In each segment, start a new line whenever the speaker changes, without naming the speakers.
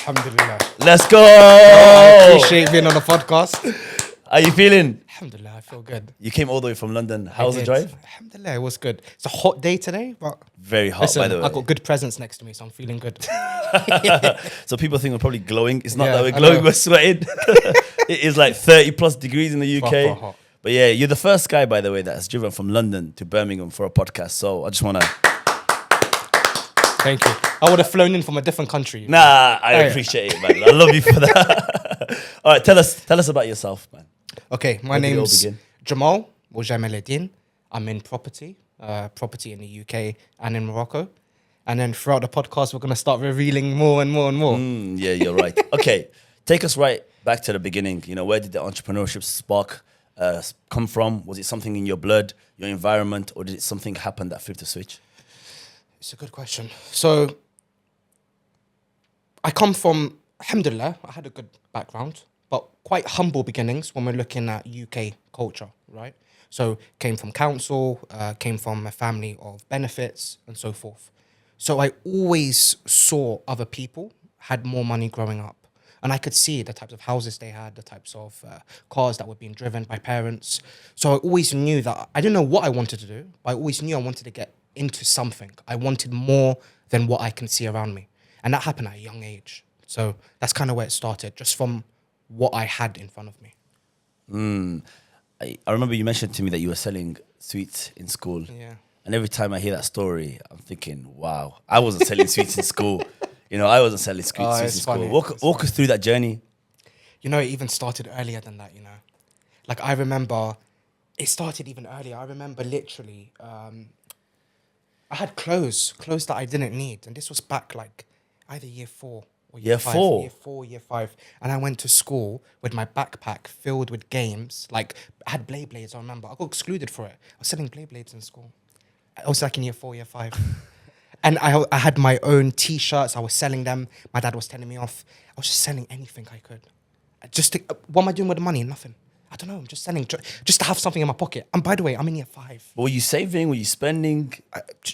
Alhamdulillah.
Let's go.
I appreciate being on the podcast.
How you feeling?
Alhamdulillah, I feel good.
You came all the way from London. How was the
I
drive?
did. Alhamdulillah, it was good. It's a hot day today, but
Very hot,
listen,
by the way.
I got good presents next to me, so I'm feeling good.
So people think we're probably glowing. It's not
Yeah,
that we're
I
glowing,
know.
we're sweating. It is like 30 plus degrees in the UK.
Proper hot.
But yeah, you're the first guy, by the way, that has driven from London to Birmingham for a podcast. So I just want to...
Thank you. I would have flown in from a different country.
Nah, I
Hey.
appreciate it, man. I love you for that. All right, tell us about yourself, man.
Okay, my
Where did it all
name's
begin?
Jamal Mojameledin. I'm in property in the UK and in Morocco. And then throughout the podcast, we're going to start revealing more and more and more.
Yeah, you're right. Okay, take us right back to the beginning. You know, where did the entrepreneurship spark come from? Was it something in your blood, your environment, or did it something happen that flipped the switch?
It's a good question. So, I come from, alhamdulillah, I had a good background, but quite humble beginnings when we're looking at UK culture, right? So, came from council, came from a family of benefits and so forth. So, I always saw other people had more money growing up. And I could see the types of houses they had, the types of cars that were being driven by parents. So I always knew that, I didn't know what I wanted to do, but I always knew I wanted to get into something. I wanted more than what I can see around me. And that happened at a young age. So that's kind of where it started, just from what I had in front of me.
I remember you mentioned to me that you were selling sweets in school.
Yeah.
And every time I hear that story, I'm thinking, wow, I wasn't selling sweets in school. You know, I wasn't selling sweets in
it's
school.
funny.
Walk us through that journey.
You know, it even started earlier than that, you know. Like, I remember, it started even earlier. I remember literally, I had clothes that I didn't need. And this was back, like, either year 4 or
Year
five.
four?
Year 4, year 5. And I went to school with my backpack filled with games. Like, I had Blades, I remember. I got excluded for it. I was selling Blades in school. I was like in year 4, year 5. And I had my own T-shirts. I was selling them. My dad was telling me off. I was just selling anything I could. What am I doing with the money? Nothing. I don't know. I'm just selling just to have something in my pocket. And by the way, I'm in year 5.
Were you saving? Were you spending?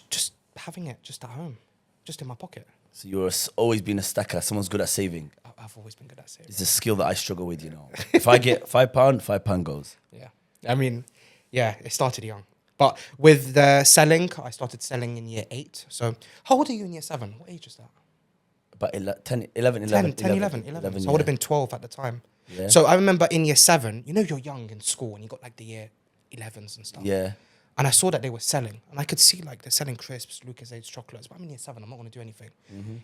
Just having it just at home, just in my pocket.
So you were always been a stacker. Someone's good at saving.
I've always been good at saving.
It's a skill that I struggle with, you know. If I get £5 goes.
Yeah. I mean, yeah, it started young. But with the selling, I started selling in year 8. So how old are you in year 7? What age is that?
But 11.
10, 11. So I would have been 12 at the time.
Yeah.
So I remember in year 7, you know, you're young in school and you got like the year 11s and stuff.
Yeah.
And I saw that they were selling. And I could see like they're selling crisps, Lucozade chocolates. But I'm in year 7, I'm not going to do anything.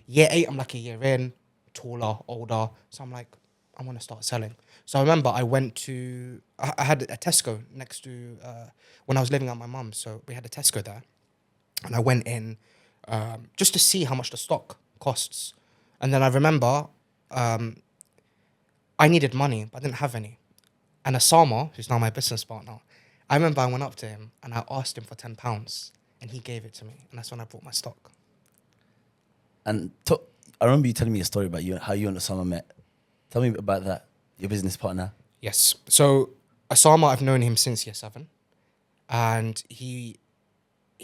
Year 8, I'm like a year in, taller, older. So I'm like, I want to start selling. So I remember I went to, I had a Tesco next to, when I was living at my mum's. So we had a Tesco there. And I went in just to see how much the stock costs. And then I remember I needed money, but I didn't have any. And Osama, who's now my business partner, I remember I went up to him and I asked him for £10 and he gave it to me. And that's when I bought my stock.
And I remember you telling me a story about how you and Osama met. Tell me about that. Your business partner.
Yes. So Osama, I've known him since year 7. And he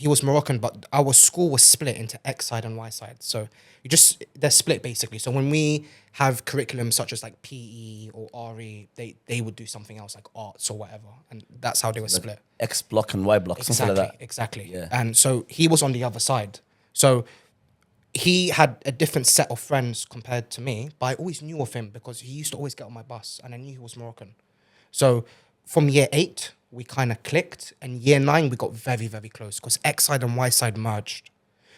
was Moroccan, but our school was split into X side and Y side. So they're split basically. So when we have curriculum such as like PE or RE, they would do something else like arts or whatever. And that's how they were split.
X block and Y block, something like that.
Exactly.
Yeah.
And so he was on the other side. So he had a different set of friends compared to me, but I always knew of him because he used to always get on my bus and I knew he was Moroccan. So from year 8, we kind of clicked, and year 9, we got very, very close because X side and Y side merged.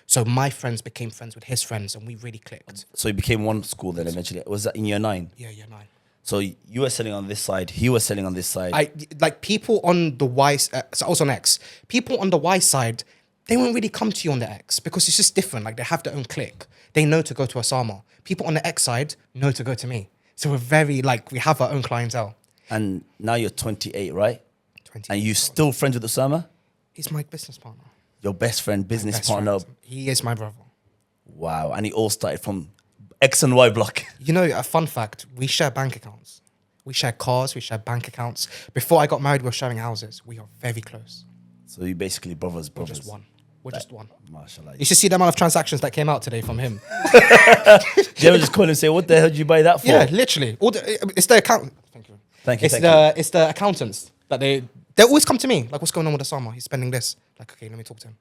So my friends became friends with his friends and we really clicked.
So you became one school then eventually. Was that in year 9?
Yeah, year 9.
So you were selling on this side, he was selling on this side.
Like people on the Y, so I was on X. People on the Y side, they won't really come to you on the X because it's just different. Like they have their own clique. They know to go to Osama. People on the X side know to go to me. So we're very we have our own clientele.
And now you're 28, right?
20.
And you still friends with Osama?
He's my business partner.
Your best friend, business
Best
partner.
friend. He is my brother.
Wow. And it all started from X and Y block.
You know, a fun fact, we share bank accounts. We share cars, we share bank accounts. Before I got married, we were sharing houses. We are very close.
So you basically brothers.
We're just one. We're just one.
Mashallah.
You should see the amount of transactions that came out today from him.
Do you ever just call and say, what the hell did you buy that for?
Yeah, literally. It's the account. Thank you.
Thank you.
It's the accountants that they always come to me. Like, what's going on with Osama? He's spending this. Like, okay, let me talk to him.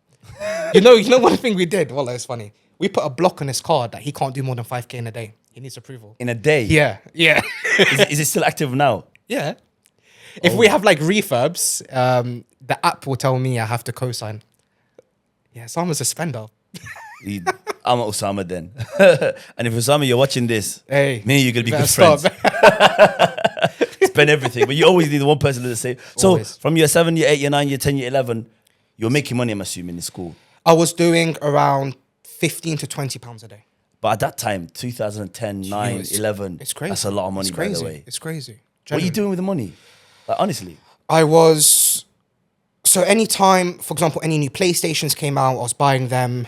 you know one thing we did? Well, it's funny. We put a block on his card that he can't do more than 5K in a day. He needs approval.
In a day?
Yeah.
Is it still active now?
Yeah. If we have like refurbs, the app will tell me I have to co-sign. Yeah, Osama's a spender.
I'm Osama then. And if Osama, you're watching this,
Hey,
me and you're going to be
you
good
better
friends. Spend everything. But you always need one person to say. So
Always.
from year 7, year 8, year 9, year 10, year 11, you're making money, I'm assuming, in school.
I was doing around 15 to 20 pounds a day.
But at that time, 2010, 9,
It's-
11,
It's crazy.
that's a lot of money,
it's
by
crazy.
the way.
It's crazy.
What are you doing with the money? Like, honestly.
I was... So anytime, for example, any new PlayStations came out, I was buying them,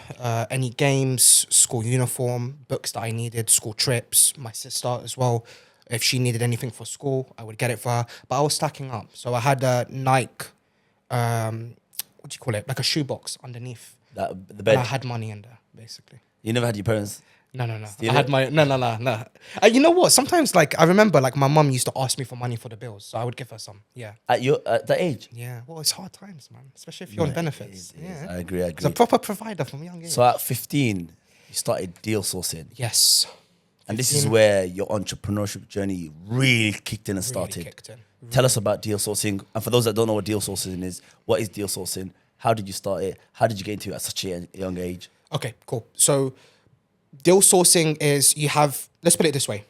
any games, school uniform, books that I needed, school trips, my sister as well. If she needed anything for school, I would get it for her. But I was stacking up. So I had a Nike, what do you call it? Like a shoebox underneath.
The
And
bed.
I had money in there, basically.
You never had your parents.
No.
Steal
I had
it?
my no. You know what? Sometimes, like, I remember, like, my mum used to ask me for money for the bills, so I would give her some. Yeah,
At that age?
yeah. Well, it's hard times, man. Especially if you're on benefits.
It is.
Yeah,
I agree.
it's a proper provider from a young age.
So at 15, you started deal sourcing.
Yes,
And this is where your entrepreneurship journey really kicked in and started.
really kicked in.
Tell us about deal sourcing. And for those that don't know what deal sourcing is, what is deal sourcing? How did you start it? How did you get into it at such a young age?
Okay, cool. So, deal sourcing is let's put it this way.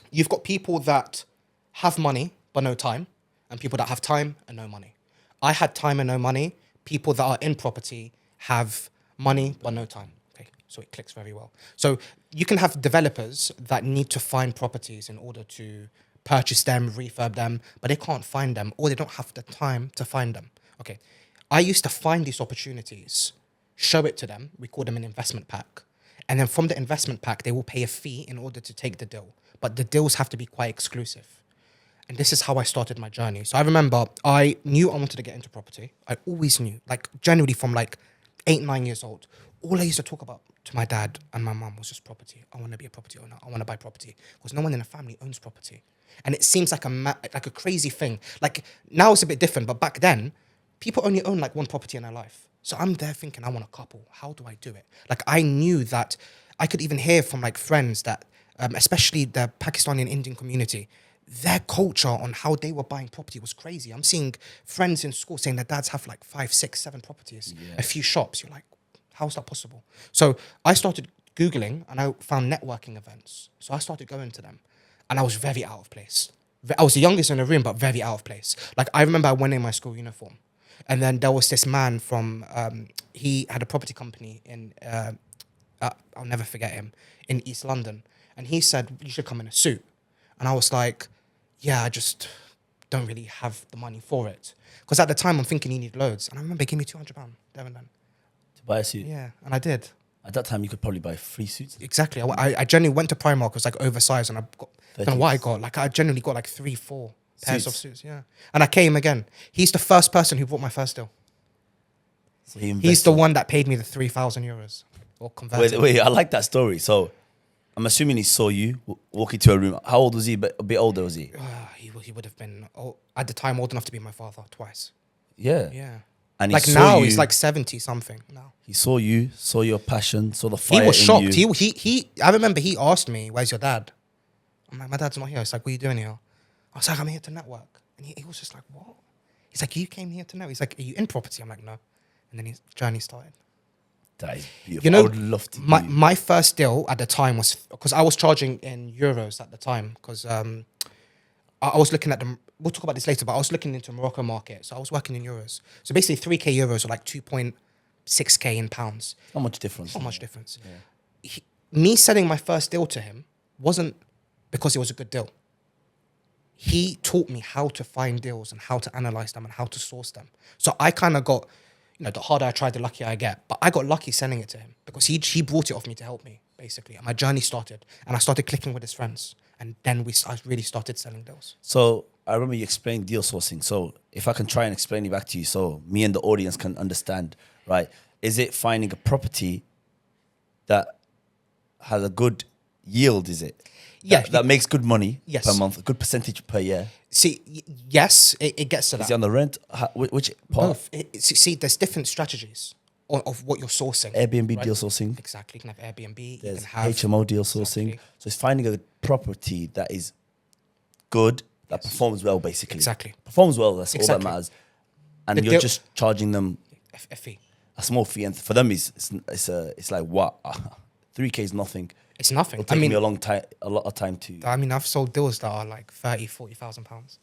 You've got people that have money but no time, and people that have time and no money. I had time and no money. People that are in property have money but no time. Okay, so it clicks very well. So you can have developers that need to find properties in order to purchase them, refurb them, but they can't find them or they don't have the time to find them. Okay, I used to find these opportunities, show it to them. We call them an investment pack. And then from the investment pack, they will pay a fee in order to take the deal. But the deals have to be quite exclusive. And this is how I started my journey. So I remember I knew I wanted to get into property. I always knew, like generally from like 8, 9 years old, all I used to talk about to my dad and my mum was just property. I want to be a property owner. I want to buy property. Because no one in the family owns property. And it seems like a crazy thing. Like now it's a bit different, but back then, people only own like one property in their life. So I'm there thinking, I want a couple. How do I do it? Like I knew that I could even hear from like friends that, especially the Pakistani and Indian community, their culture on how they were buying property was crazy. I'm seeing friends in school saying their dads have like 5, 6, 7 properties, a few shops. You're like, how's that possible? So I started Googling and I found networking events. So I started going to them and I was very out of place. I was the youngest in the room, but very out of place. Like I remember I went in my school uniform. And then there was this man from, he had a property company in, I'll never forget him, in East London. And he said, you should come in a suit. And I was like, yeah, I just don't really have the money for it. Because at the time, I'm thinking you need loads. And I remember he gave me £200 there and then.
To buy a suit?
Yeah, and I did.
At that time, you could probably buy 3 suits.
Exactly. I genuinely went to Primark, it was like oversized, and I got, I don't know what I got. Like I genuinely got like 3, 4 pairs of suits, yeah. And I came again. He's the first person who bought my first deal.
So he
He's
invested.
the one that paid me the €3,000 or converted.
Wait, I like that story. So I'm assuming he saw you walk into a room. How old was he? A bit older, was he?
He would have been at the time old enough to be my father twice.
Yeah.
Yeah.
And he
Like
saw
now
you,
he's like 70 something now.
he saw you, saw your passion, saw the fire.
He was
in
shocked.
you.
He I remember he asked me, "Where's your dad?" I'm like, "My dad's not here." It's like, "What are you doing here?" I was like, "I'm here to network." And he was just like, "What?" He's like, "You came here to network." He's like, "Are you in property?" I'm like, "No." And then his journey started.
That is beautiful.
You know,
I would love to.
my first deal at the time was because I was charging in euros at the time because I was looking at them. We'll talk about this later, but I was looking into Morocco market, so I was working in euros. So basically, 3k euros are like 2.6k in pounds.
Not much difference.
Not much difference. Me selling my first deal to him wasn't because it was a good deal. He taught me how to find deals and how to analyze them and how to source them. So I kind of got, the harder I try, the luckier I get. But I got lucky selling it to him because he brought it off me to help me, basically. And my journey started. And I started clicking with his friends. And then I really started selling deals.
So I remember you explained deal sourcing. So if I can try and explain it back to you so me and the audience can understand, right? is it finding a property that has a good yield? Is it?
Yeah.
That makes good money
Yes.
per month, a good percentage per year.
See, yes, it gets to
Is
that.
it on the rent? Which part?
Both. See, there's different strategies of what you're sourcing.
Airbnb
right?
deal sourcing.
Exactly. You can have Airbnb. You
There's
can have
HMO deal sourcing.
Exactly.
So it's finding a property that is good, that performs well, basically.
Exactly.
Performs well, that's all
Exactly.
that matters. And
The
you're
deal-
just charging them
a fee.
a small fee. And for them, it's like, what? 3K is nothing.
It's nothing.
It'll take me a lot of time to.
I mean, I've sold deals that are like 30, 40,000 pounds.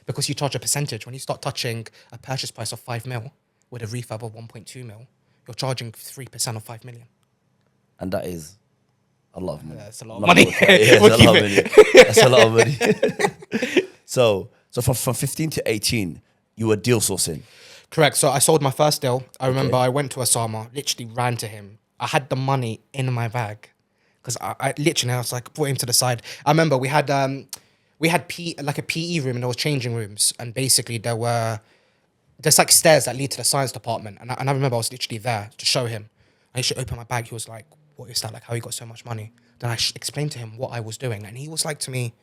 Because you charge a percentage. When you start touching a purchase price of 5 mil with a refurb of 1.2 mil, you're charging 3% of 5 million.
And that is a lot of money.
That's a lot of
Not
money.
gonna cry. Yeah,
We'll
it's a lot of
keep
money. That's a lot of money. So from 15 to 18, you were deal sourcing.
Correct. So I sold my first deal. I remember I went to Osama, literally ran to him. I had the money in my bag because I literally, I was like, put him to the side. I remember we had like a PE room and there was changing rooms. And basically there's like stairs that lead to the science department. And I remember I was literally there to show him. I used to open my bag. He was like, what is that? Like, how you got so much money? Then I explained to him what I was doing. And he was like to me,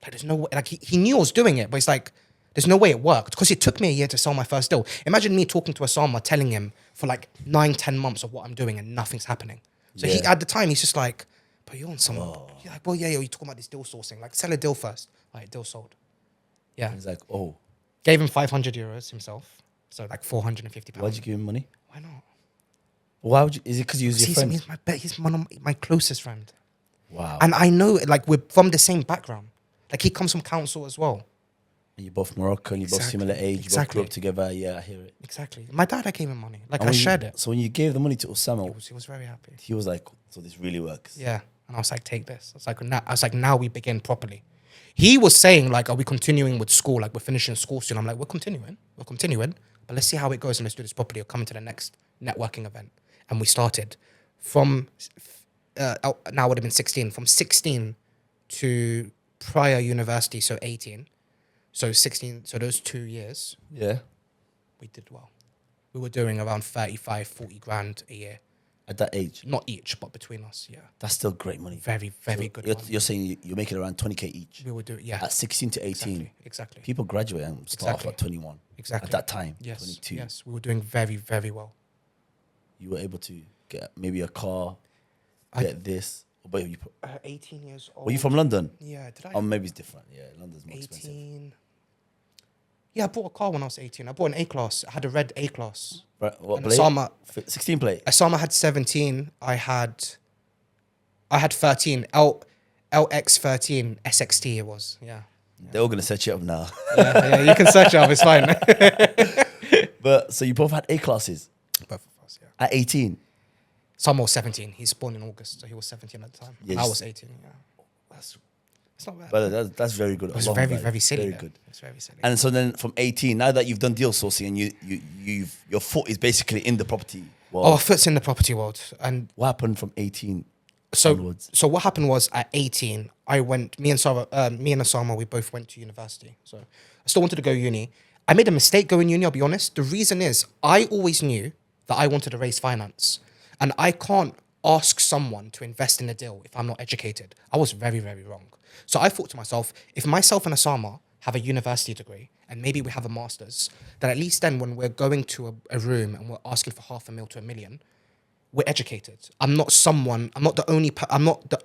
like, there's no way, like he knew I was doing it, but it's like, there's no way it worked because it took me a year to sell my first deal. Imagine me talking to Osama, telling him for like 9-10 months of what I'm doing and nothing's happening. So he,
Yeah.
at the time, he's just like, but you're on some, you're like, well, yeah, you're talking about this deal sourcing. Like, sell a deal first. Like, deal sold. Yeah.
He's like, oh,
Gave him 500 euros himself. So like 450 pounds.
why'd you give him money?
Why not?
Why would you? Is it because you was your friend?
He's one of my closest friend.
Wow.
And I know, like, we're from the same background. Like, he comes from council as well.
And you're both Moroccan, you're both
Exactly.
similar age, you both
Exactly.
grew up together. Yeah, I hear it.
Exactly. My dad, I gave him money. Like,
And
I
when you-
shared it.
So when you gave the money to Osama,
He was very happy.
he was like, so this really works.
Yeah. And I was like, take this. I was like, now we begin properly. He was saying, like, are we continuing with school? Like, we're finishing school soon. I'm like, we're continuing. But let's see how it goes and let's do this properly. Or coming to the next networking event. And we started from, now would have been 16. From 16 to prior university, so 18. So 16, so those 2 years,
Yeah.
we did well. We were doing around 35, 40 grand a year.
At that age,
Not each, but between us, yeah.
that's still great money.
Very, very good
You're,
money.
you're saying you're making around 20K each.
We would do, yeah.
At 16 to 18,
Exactly.
people graduate and start off
Exactly.
at 21.
Exactly.
At that time,
Yes.
22.
Yes. We were doing very, very well.
You were able to get maybe a car,
I-
get this. But
18 years old.
were you from London?
Yeah. Did I?
Oh, maybe it's different. Yeah, London's more
18.
expensive.
Yeah, I bought a car when I was 18. I bought an A-Class. I had a red A-Class.
Right, what
And
plate?
Osama,
16 plate.
Osama had 17. I had 13. LX13 SXT it was. Yeah.
They're all gonna set you up now.
Yeah, you can search it up. It's fine.
But so you both had A classes
Both of us, yeah.
at 18.
Sam was 17. He's born in August, so he was 17 at the time.
Yes.
I was 18, yeah.
That's,
It's not bad.
but that's very good.
It was
Along
very,
that,
very silly.
Very
though.
good.
It's very silly.
And so then from 18, now that you've done deal sourcing and your foot is basically in the property world,
Oh, fits in the property world. And
what happened from 18
so
onwards?
so what happened was at 18, me and Osama, we both went to university. So I still wanted to go uni. I made a mistake going uni, I'll be honest. The reason is I always knew that I wanted to raise finance. And I can't ask someone to invest in a deal if I'm not educated. I was very, very wrong. So I thought to myself, if myself and Osama have a university degree and maybe we have a master's, then at least then when we're going to a room and we're asking for $500,000 to $1 million, we're educated. I'm not the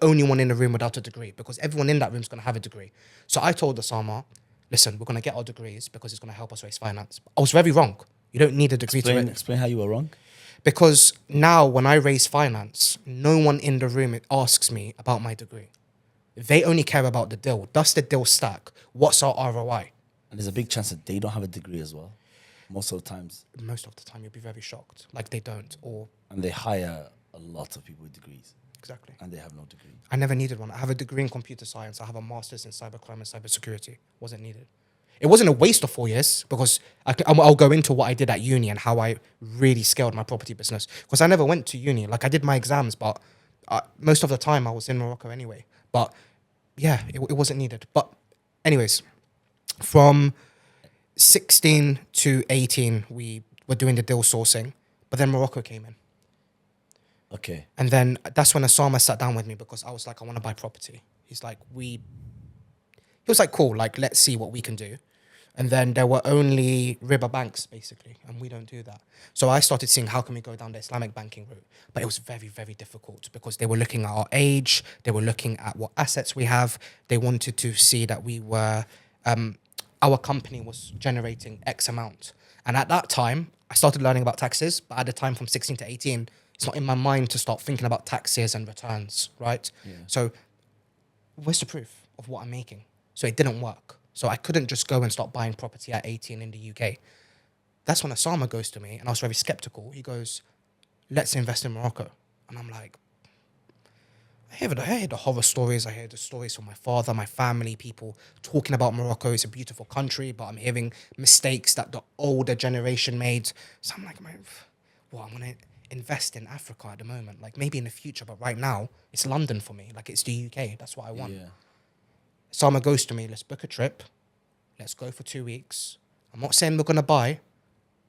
only one in the room without a degree because everyone in that room is going to have a degree. So I told Osama, listen, we're going to get our degrees because it's going to help us raise finance. I was very wrong. You don't need a degree to
Explain how you were wrong.
because now when I raise finance, no one in the room asks me about my degree. They only care about the deal. Does the deal stack? What's our ROI?
And there's a big chance that they don't have a degree as well. Most of the times.
Most of the time, you'll be very shocked. Like they don't, or
And they hire a lot of people with degrees
exactly.
and they have no degree.
I never needed one. I have a degree in computer science. I have a master's in cybercrime and cybersecurity. Wasn't needed. It wasn't a waste of 4 years because I'll go into what I did at uni and how I really scaled my property business. Because I never went to uni. Like I did my exams, but most of the time I was in Morocco anyway. But yeah, it wasn't needed. But anyways, from 16 to 18, we were doing the deal sourcing. But then Morocco came in.
Okay.
And then that's when Osama sat down with me because I was like, I want to buy property. He's like, he was like, cool, like, let's see what we can do. And then there were only riba banks, basically, and we don't do that. So I started seeing how can we go down the Islamic banking route. But it was very, very difficult because they were looking at our age, they were looking at what assets we have. They wanted to see that we were, our company was generating X amount. And at that time, I started learning about taxes, but at the time from 16 to 18, it's not in my mind to start thinking about taxes and returns, right?
Yeah.
So where's the proof of what I'm making? So it didn't work. So I couldn't just go and start buying property at 18 in the UK. That's when Osama goes to me, and I was very skeptical. He goes, let's invest in Morocco. And I'm like, I hear the horror stories. I hear the stories from my father, my family, people talking about Morocco. It's a beautiful country, but I'm hearing mistakes that the older generation made. So I'm like, well, I'm going to invest in Africa at the moment. Like maybe in the future, but right now, it's London for me. Like it's the UK. That's what I want.
Yeah.
Sama goes to me, let's book a trip. Let's go for 2 weeks. I'm not saying we're going to buy,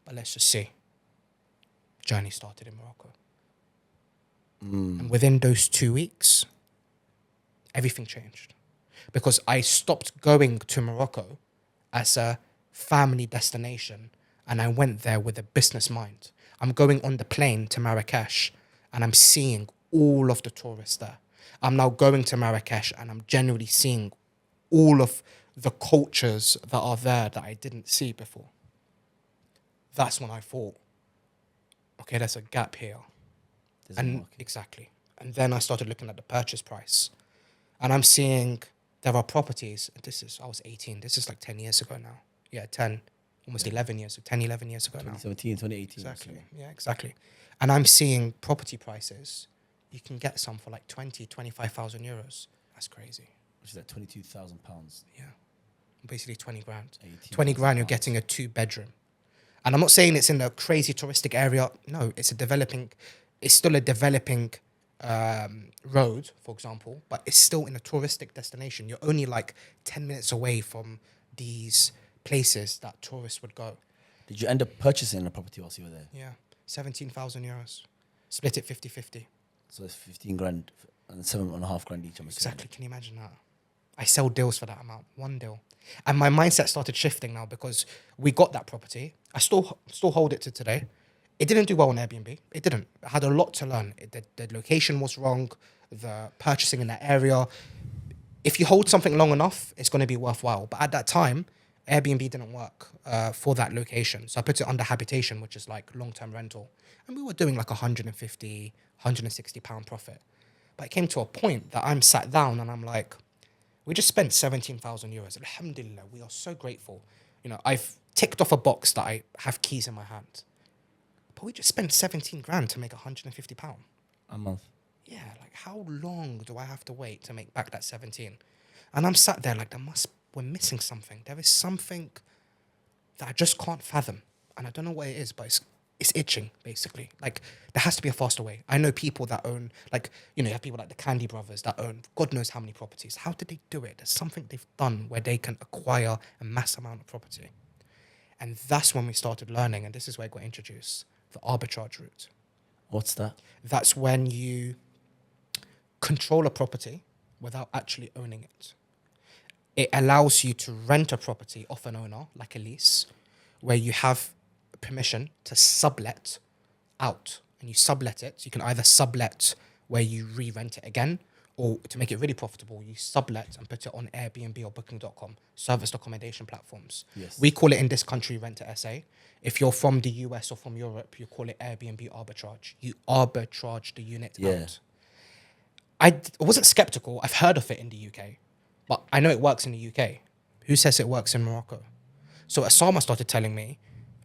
but let's just see. Journey started in Morocco. And within those 2 weeks, everything changed. Because I stopped going to Morocco as a family destination and I went there with a business mind. I'm going on the plane to Marrakesh and I'm seeing all of the tourists there. I'm now going to Marrakesh and I'm generally seeing all of the cultures that are there that I didn't see before. That's when I thought, okay, there's a gap here.
There's a
And
market.
exactly. And then I started looking at the purchase price. And I'm seeing there are properties. I was 18. This is like 10 years ago now. Yeah, 10, almost 11 years, 10, 11 years ago now.
2017, 2018.
Exactly. Yeah, exactly. And I'm seeing property prices. You can get some for like 20, 25,000 euros. That's crazy.
Which is like £22,000.
Yeah. Basically 20 grand.
18,000
20 grand, you're
pounds.
getting a 2-bedroom. And I'm not saying it's in a crazy touristic area. No, it's still a developing road, for example, but it's still in a touristic destination. You're only like 10 minutes away from these places that tourists would go.
Did you end up purchasing a property whilst you were there?
Yeah, 17,000 euros. Split it 50-50.
So it's 15 grand and 7.5 grand each. I'm assuming.
Exactly. Can you imagine that? I sell deals for that amount, one deal. And my mindset started shifting now because we got that property. I still hold it to today. It didn't do well on Airbnb. It didn't. I had a lot to learn. The location was wrong, the purchasing in that area. If you hold something long enough, it's going to be worthwhile. But at that time, Airbnb didn't work for that location. So I put it under habitation, which is like long-term rental. And we were doing like 150, 160 pound profit. But it came to a point that I'm sat down and I'm like, we just spent 17,000 euros. Alhamdulillah, we are so grateful. You know, I've ticked off a box that I have keys in my hand. But we just spent 17 grand to make 150 pound.
A month.
Yeah, like how long do I have to wait to make back that 17? And I'm sat there like we're missing something. There is something that I just can't fathom. And I don't know what it is, but it's itching, basically. Like, there has to be a faster way. I know people that own, like, you know, you have people like the Candy Brothers that own God knows how many properties. How did they do it? There's something they've done where they can acquire a mass amount of property. And that's when we started learning, and this is where I got introduced, the arbitrage route.
What's that?
That's when you control a property without actually owning it. It allows you to rent a property off an owner, like a lease, where you have permission to sublet out. And you sublet it. So you can either sublet where you re-rent it again, or to make it really profitable, you sublet and put it on Airbnb or Booking.com, serviced accommodation platforms.
Yes.
We call it in this country Rent to SA. If you're from the US or from Europe, you call it Airbnb arbitrage. You arbitrage the unit out. I wasn't skeptical. I've heard of it in the UK, but I know it works in the UK. Who says it works in Morocco? So Osama started telling me,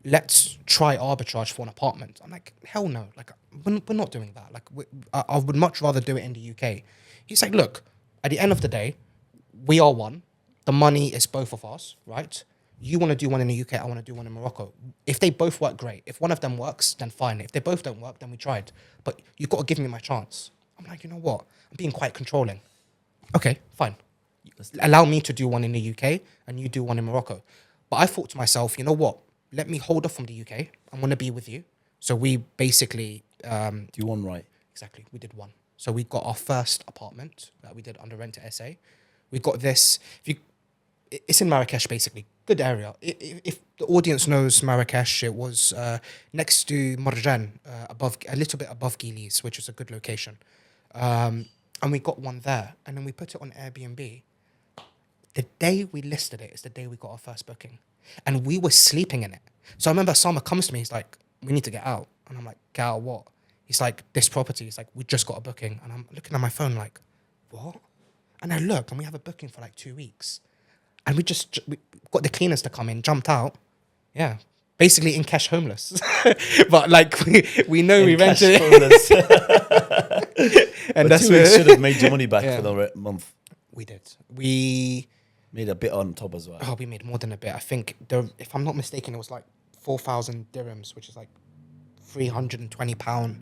let's try arbitrage for an apartment. I'm like, hell no. Like, we're not doing that. Like, I would much rather do it in the UK. He's like, look, at the end of the day, we are one. The money is both of us, right? You want to do one in the UK, I want to do one in Morocco. If they both work, great. If one of them works, then fine. If they both don't work, then we tried. But you've got to give me my chance. I'm like, you know what? I'm being quite controlling. Okay, fine. Allow me to do one in the UK and you do one in Morocco. But I thought to myself, you know what? Let me hold off from the UK. I'm going to be with you. So we basically
Do you want right?
exactly we did one. So we got our first apartment that we did under Rent to SA. We got this. It's in Marrakesh, basically. Good area. If the audience knows Marrakesh, it was next to Marjan, above a little bit above Gilis, which is a good location. And we got one there, and then we put it on Airbnb. The day we listed it is the day we got our first booking, and we were sleeping in it. So I remember Sama comes to me, he's like, "We need to get out," and I'm like, "Get out what?" He's like, "This property." He's like, "We just got a booking," and I'm looking at my phone like, "What?" And I look, and we have a booking for like 2 weeks. And we got the cleaners to come in, jumped out. Yeah. Basically in cash homeless. But like we know we rented it. And that's
you
where
should have made your money back
Yeah.
for the month.
we did. We
Made a bit on top as well.
we made more than a bit. I think if I'm not mistaken, it was like 4,000 dirhams, which is like £320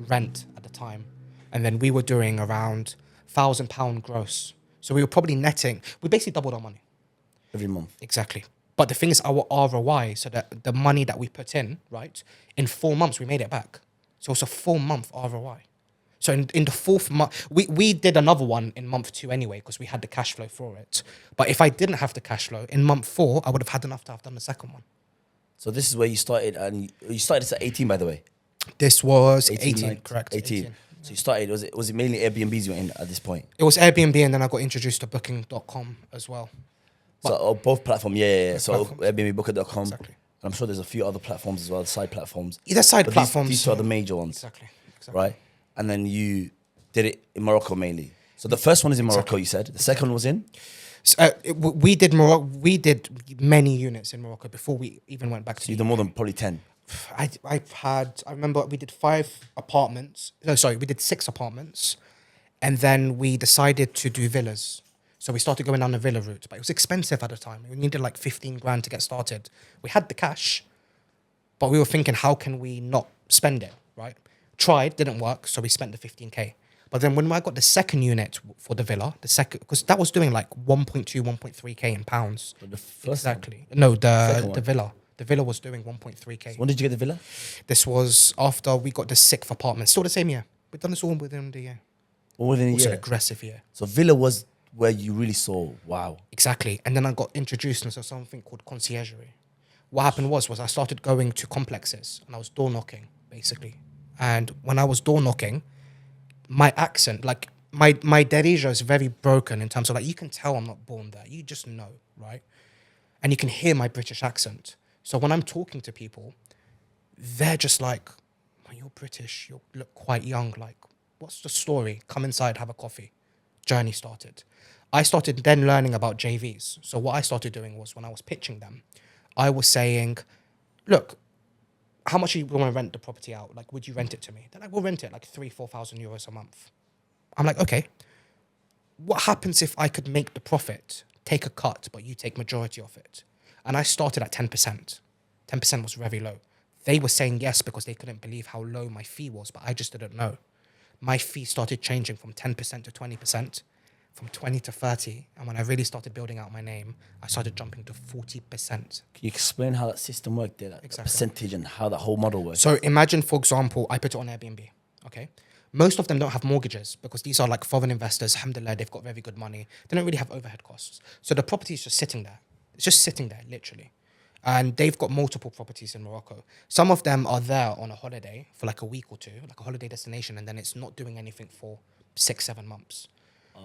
rent at the time. And then we were doing around £1,000 gross. So we were probably netting. We basically doubled our money.
Every month.
Exactly. But the thing is, our ROI, so that the money that we put in, right, in 4 months, we made it back. So it's a 4-month ROI. So in the fourth month, we did another one in month 2 anyway, because we had the cash flow for it. But if I didn't have the cash flow, in month 4, I would have had enough to have done the second one.
So this is where you started, and you started this at 18, by the way.
This was
18,
18,
like,
correct?
18. So you started, was it mainly Airbnbs you were in at this point?
It was Airbnb, and then I got introduced to Booking.com as well.
So both platforms, yeah. So
platforms.
Airbnb, Booker.com.
Exactly.
And I'm sure there's a few other platforms as well, side platforms.
Either side
But
platforms.
These two are the major ones,
Exactly.
right? And then you did it in Morocco mainly. So the first one is in Morocco, you said. The second one was in?
So, we did Morocco. We did many units in Morocco before we even went back to.
So you did more than probably 10.
I remember we did 5 apartments. No, sorry, we did 6 apartments, and then we decided to do villas. So we started going down the villa route, but it was expensive at the time. We needed like 15 grand to get started. We had the cash, but we were thinking, how can we not spend it, right? Tried, didn't work, so we spent the 15K. But then when I got the second unit for the villa, because that was doing like 1.2, 1.3K in pounds.
But the first one,
Exactly. No,
Second
the
one.
villa. The villa was doing 1.3K.
when did you get the villa?
This was after we got the 6th apartment. Still the same year. We've done this all within the year.
Or within a
It was an
year?
aggressive year.
So villa was where you really saw, wow.
Exactly. And then I got introduced into something called conciergerie. What happened was I started going to complexes and I was door knocking, basically. And when I was door knocking, my accent, like my Darija is very broken in terms of like, you can tell I'm not born there. You just know, right? And you can hear my British accent. So when I'm talking to people, they're just like, "Man, you're British, you look quite young. Like, what's the story? Come inside, have a coffee." Journey started. I started then learning about JVs. So what I started doing was when I was pitching them, I was saying, look, how much you want to rent the property out? Like, would you rent it to me? They're like, we'll rent it like 3,000-4,000 euros a month. I'm like, okay. What happens if I could make the profit, take a cut, but you take majority of it? And I started at 10%. 10% was very low. They were saying yes because they couldn't believe how low my fee was, but I just didn't know. My fee started changing from 10% to 20%, from 20 to 30. And when I really started building out my name, I started jumping to 40%.
Can you explain how that system worked there, that
Exactly.
percentage and how that whole model works?
So imagine, for example, I put it on Airbnb, okay? Most of them don't have mortgages because these are like foreign investors. Alhamdulillah, they've got very good money. They don't really have overhead costs. So the property is just sitting there. It's just sitting there, literally. And they've got multiple properties in Morocco. Some of them are there on a holiday for like a week or two, like a holiday destination, and then it's not doing anything for 6-7 months.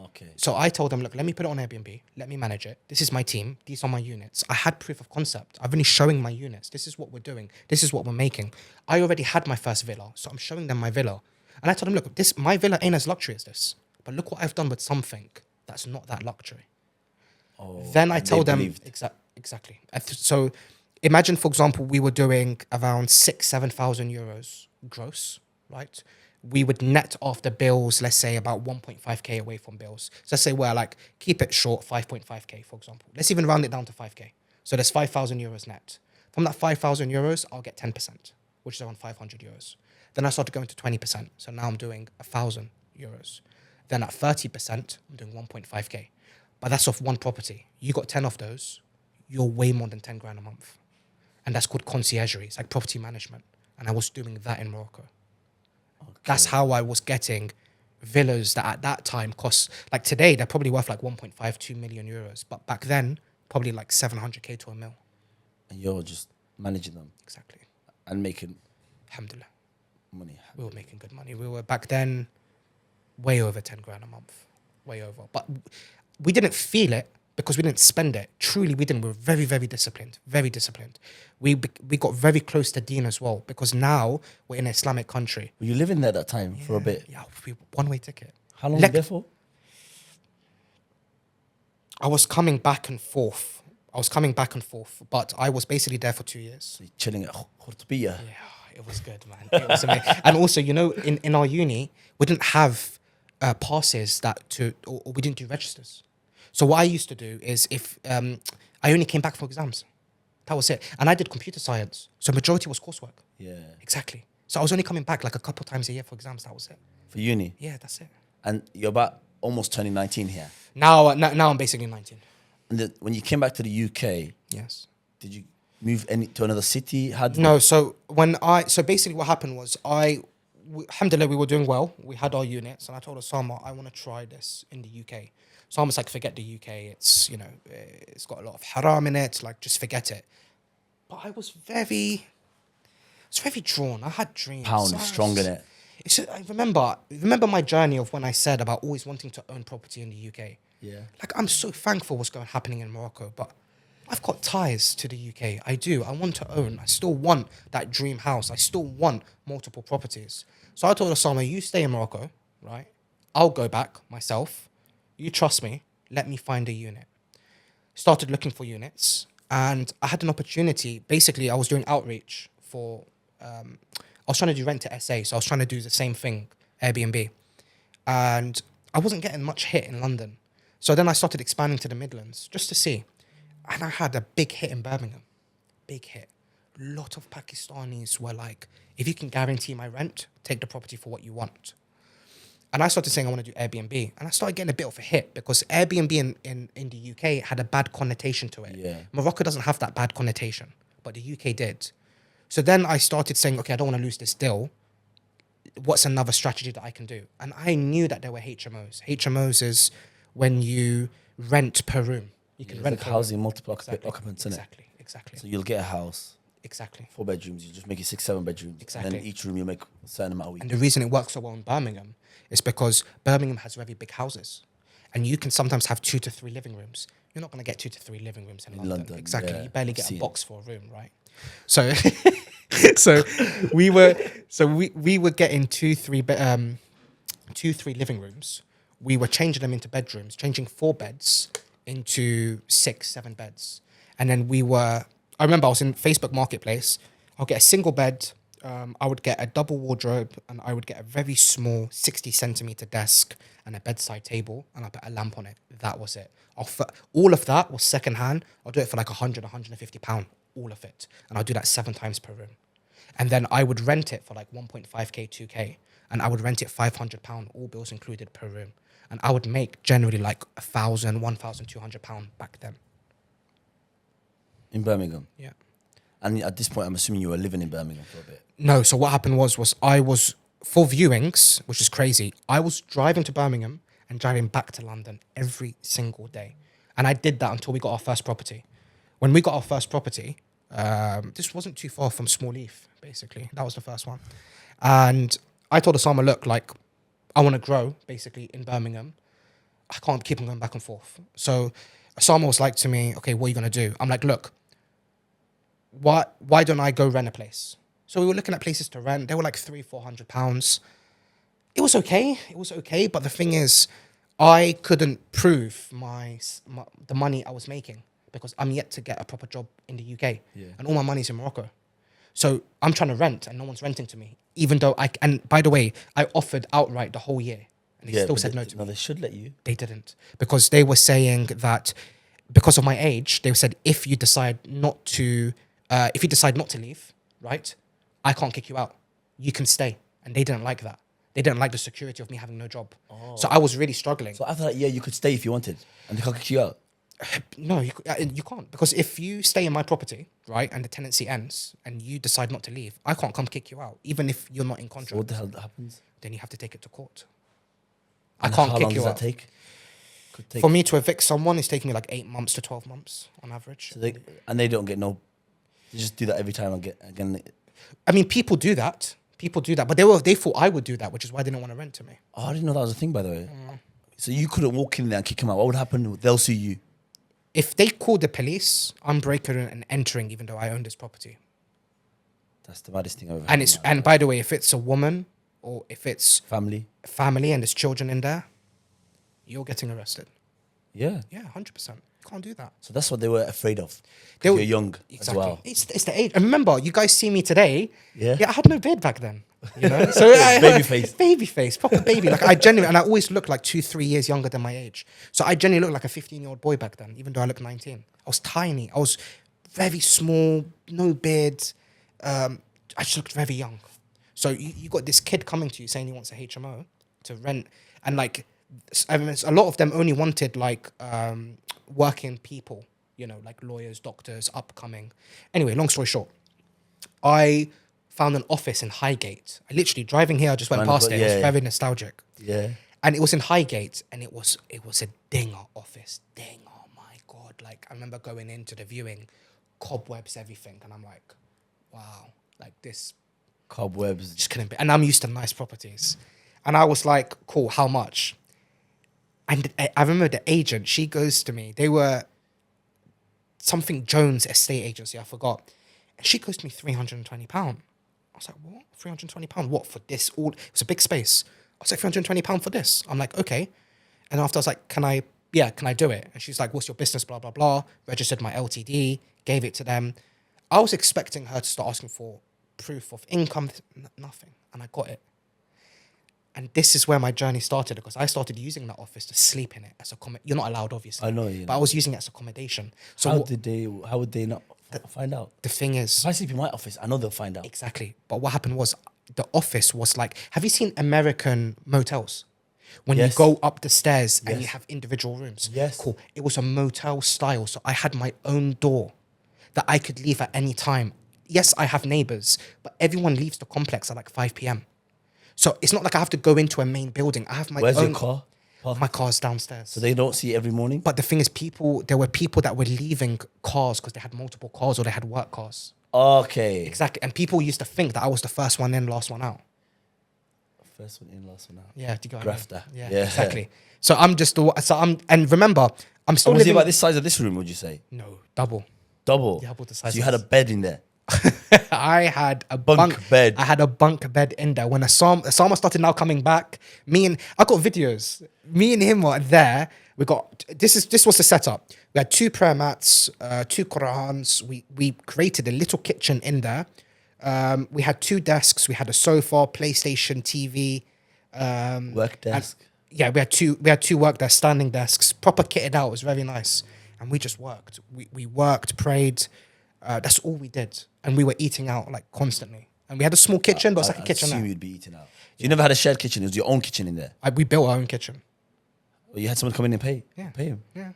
Okay.
So I told them, look, let me put it on Airbnb. Let me manage it. This is my team. These are my units. I had proof of concept. I've been showing my units. This is what we're doing. This is what we're making. I already had my first villa, so I'm showing them my villa. And I told them, look, my villa ain't as luxury as this. But look what I've done with something that's not that luxury.
Oh,
Then I
they
told them,
believed.
exactly. So imagine, for example, we were doing around 6,000-7,000 euros gross, right? We would net after bills, let's say about 1.5K away from bills. So let's say we're like, keep it short, 5.5K, for example. Let's even round it down to 5K. So there's 5,000 euros net. From that 5,000 euros, I'll get 10%, which is around 500 euros. Then I started going to 20%. So now I'm doing 1,000 euros. Then at 30%, I'm doing 1.5K. But that's off one property. You got 10 of those, you're way more than 10 grand a month. And that's called conciergerie. It's like property management. and I was doing that in Morocco. That's how I was getting villas that at that time cost, like today, they're probably worth like 1.52 million euros. But back then, probably like 700K to a mil.
And you're just managing them
Exactly.
and making
Alhamdulillah.
money.
We were making good money. We were back then way over 10 grand a month. Way over. But we didn't feel it because we didn't spend it. Truly, we didn't. We were very, very disciplined. Very disciplined. We got very close to Deen as well because now we're in an Islamic country.
Were you living there that time for a bit?
Yeah, one-way ticket.
How long were you there for?
I was coming back and forth. But I was basically there for 2 years.
So you're chilling at Khurtubiyya.
Yeah, it was good, man. It was amazing. And also, you know, in our uni, we didn't have passes or we didn't do registers. So what I used to do is if I only came back for exams. That was it. And I did computer science. So majority was coursework.
Yeah.
Exactly. So I was only coming back like a couple times a year for exams. That was it.
For uni.
Yeah, that's it.
And you're about almost turning 19 here.
Now I'm basically 19.
And when you came back to the UK,
Yes.
did you move to another city? How did
No, so basically what happened was alhamdulillah, we were doing well. We had our units, and I told Osama, I want to try this in the UK. Osama's like, forget the UK. It's, you know, it's got a lot of haram in it. Like, just forget it. But I was very drawn. I had dreams.
Pound is strong in it.
I remember my journey of when I said about always wanting to own property in the UK.
Yeah.
Like, I'm so thankful what's happening in Morocco, but I've got ties to the UK. I do. I want to own. I still want that dream house. I still want multiple properties. So I told Osama, you stay in Morocco, right? I'll go back myself. You trust me. Let me find a unit. Started looking for units, and I had an opportunity. Basically, I was doing outreach for... I was trying to do rent to SA, so I was trying to do the same thing, Airbnb. And I wasn't getting much hit in London. So then I started expanding to the Midlands just to see. And I had a big hit in Birmingham. Big hit. A lot of Pakistanis were like, if you can guarantee my rent, take the property for what you want. And I started saying I want to do Airbnb. And I started getting a bit of a hit because Airbnb in the UK had a bad connotation to it.
Yeah.
Morocco doesn't have that bad connotation, but the UK did. So then I started saying, okay, I don't want to lose this deal. What's another strategy that I can do? And I knew that there were HMOs. HMOs is when you rent per room. You can rent
like
per
housing
room.
multiple occupants, innit?
Exactly.
So you'll get a house,
Exactly.
4 bedrooms, you just make it 6, 7 bedrooms. And
Exactly.
then each room you make a certain amount a week.
And the reason it works so well in Birmingham is because Birmingham has very big houses. And you can sometimes have 2 to 3 living rooms. You're not going to get 2 to 3 living rooms in London. Exactly.
yeah.
You barely get
Seen
a box for a room, right? So we were getting 2, 3 living rooms. We were changing them into bedrooms, changing 4 beds into 6, 7 beds. And then I remember I was in Facebook Marketplace. I'll get a single bed. I would get a double wardrobe, and I would get a very small 60 centimeter desk and a bedside table, and I put a lamp on it. That was it. All of that was secondhand. I'll do it for like 100, 150 pound, all of it. And I'll do that 7 times per room. And then I would rent it for like 1.5K, 2K. And I would rent it 500 pound, all bills included per room. And I would make generally like 1,000, 1,200 pound back then.
In Birmingham?
Yeah.
And at this point, I'm assuming you were living in Birmingham for a bit.
No, so what happened was I was, for viewings, which is crazy, I was driving to Birmingham and driving back to London every single day. And I did that until we got our first property. When we got our first property, this wasn't too far from Small Heath, basically. That was the first one. And I told Osama, look, like, I want to grow, basically, in Birmingham. I can't keep on going back and forth. So Osama was like to me, okay, what are you going to do? I'm like, look, why don't I go rent a place? So we were looking at places to rent. They were like £300-400. It was okay. But the thing is, I couldn't prove the money I was making because I'm yet to get a proper job in the UK.
Yeah.
And all my money's in Morocco. So I'm trying to rent and no one's renting to me. Even though and by the way, I offered outright the whole year. And they still said no to me.
No, they should let you.
They didn't. Because they were saying that because of my age, they said if you decide not to leave, right, I can't kick you out. You can stay. And they didn't like that. They didn't like the security of me having no job. So I was really struggling.
So after that year, you could stay if you wanted, and they can't kick you out.
No, you can't, because if you stay in my property, right, and the tenancy ends, and you decide not to leave, I can't come kick you out, even if you're not in
So what
contract.
the hell happens?
Then you have to take it to court. I
And
can't
how
kick
long
you
does that
out.
take? Could take.
For me to evict someone, it's taking me like 8 months to 12 months on average.
So they don't get no. They just do that every time again.
I mean, people do that. People do that, but they thought I would do that, which is why they didn't want to rent to me.
Oh, I didn't know that was a thing, by the way.
Mm.
So you couldn't walk in there and kick him out. What would happen? They'll sue you.
If they called the police, I'm breaking and entering, even though I own this property.
That's the maddest thing I've ever.
And
heard
it's
in my
and by the way, if it's a woman or if it's
family.
a family and there's children in there, you're getting arrested.
Yeah.
Yeah, 100%. Can't do that.
So that's what they were afraid of. 'Cause
They were-
you're young
Exactly.
as well.
It's the age. And remember, you guys see me today.
Yeah.
Yeah, I had no beard back then. You know, so
Baby face.
baby face, proper baby. Like I genuinely, and I always look like 2-3 years younger than my age. So I genuinely look like a 15-year-old boy back then, even though I look 19. I was tiny. I was very small, no beard. I just looked very young. So you got this kid coming to you saying he wants a HMO to rent, and like, I mean, a lot of them only wanted like working people, you know, like lawyers, doctors, upcoming. Anyway, long story short, I found an office in Highgate. I literally driving here, I just went
Round the
past
corner,
it. It was
yeah,
very nostalgic.
Yeah.
And it was in Highgate, and it was a dinger office. Dinger, my God. Like, I remember going into the viewing, cobwebs, everything. And I'm like, wow, like this
Cobwebs.
just couldn't be. And I'm used to nice properties. And I was like, cool, how much? And I remember the agent, she goes to me, they were something Jones estate agency, I forgot. And she goes to me £320. I was like, what? £320? What, for this? All it was a big space. I was like, £320 for this. I'm like, okay. And after I was like, can I do it? And she's like, what's your business? Blah, blah, blah. Registered my LTD, gave it to them. I was expecting her to start asking for proof of income, nothing. And I got it. And this is where my journey started, because I started using that office to sleep in it as a you're not allowed, obviously.
I know, you
but I
know.
was using it as accommodation. So
How would they not find out?
the thing is,
If I sleep in my office, I know they'll find out.
exactly. But what happened was the office was like, have you seen American motels? When
Yes.
you go up the stairs and you
Yes.
have individual rooms.
Yes.
Cool. It was a motel style. So I had my own door that I could leave at any time. Yes, I have neighbors, but everyone leaves the complex at like 5 p.m. So it's not like I have to go into a main building. I have my
Where's
own.
your car? Parked?
My car's downstairs.
So they don't see it every morning?
But the thing is, there were people that were leaving cars because they had multiple cars or they had work cars.
Okay.
Exactly. And people used to think that I was the first one in, last one out.
First one in, last one out.
Yeah, do you get what I mean?
Grafter.
Yeah,
Yeah.
exactly. So I'm just and remember, I'm still
Was it
living.
about this size of this room, would you say?
No, double.
Double?
Double the
So
size
you
of
had a
this.
bed in there?
I had a
Bunk bed.
I had a bunk bed in there. When Osama started now coming back, I got videos. Me and him were there. This was the setup. We had 2 prayer mats, 2 Qurans. We created a little kitchen in there. We had 2 desks. We had a sofa, PlayStation, TV.
Work desk?
Yeah, we had two work desks, standing desks, proper kitted out. It was very nice, and we just worked. We worked, prayed. That's all we did, and we were eating out like constantly. And we had a small kitchen, but it's like a
I
kitchen.
assume you'd be eating out. You never had a shared kitchen. It was your own kitchen in there.
We built our own kitchen.
Or you had someone come in and pay?
Yeah.
Pay him?
Yeah.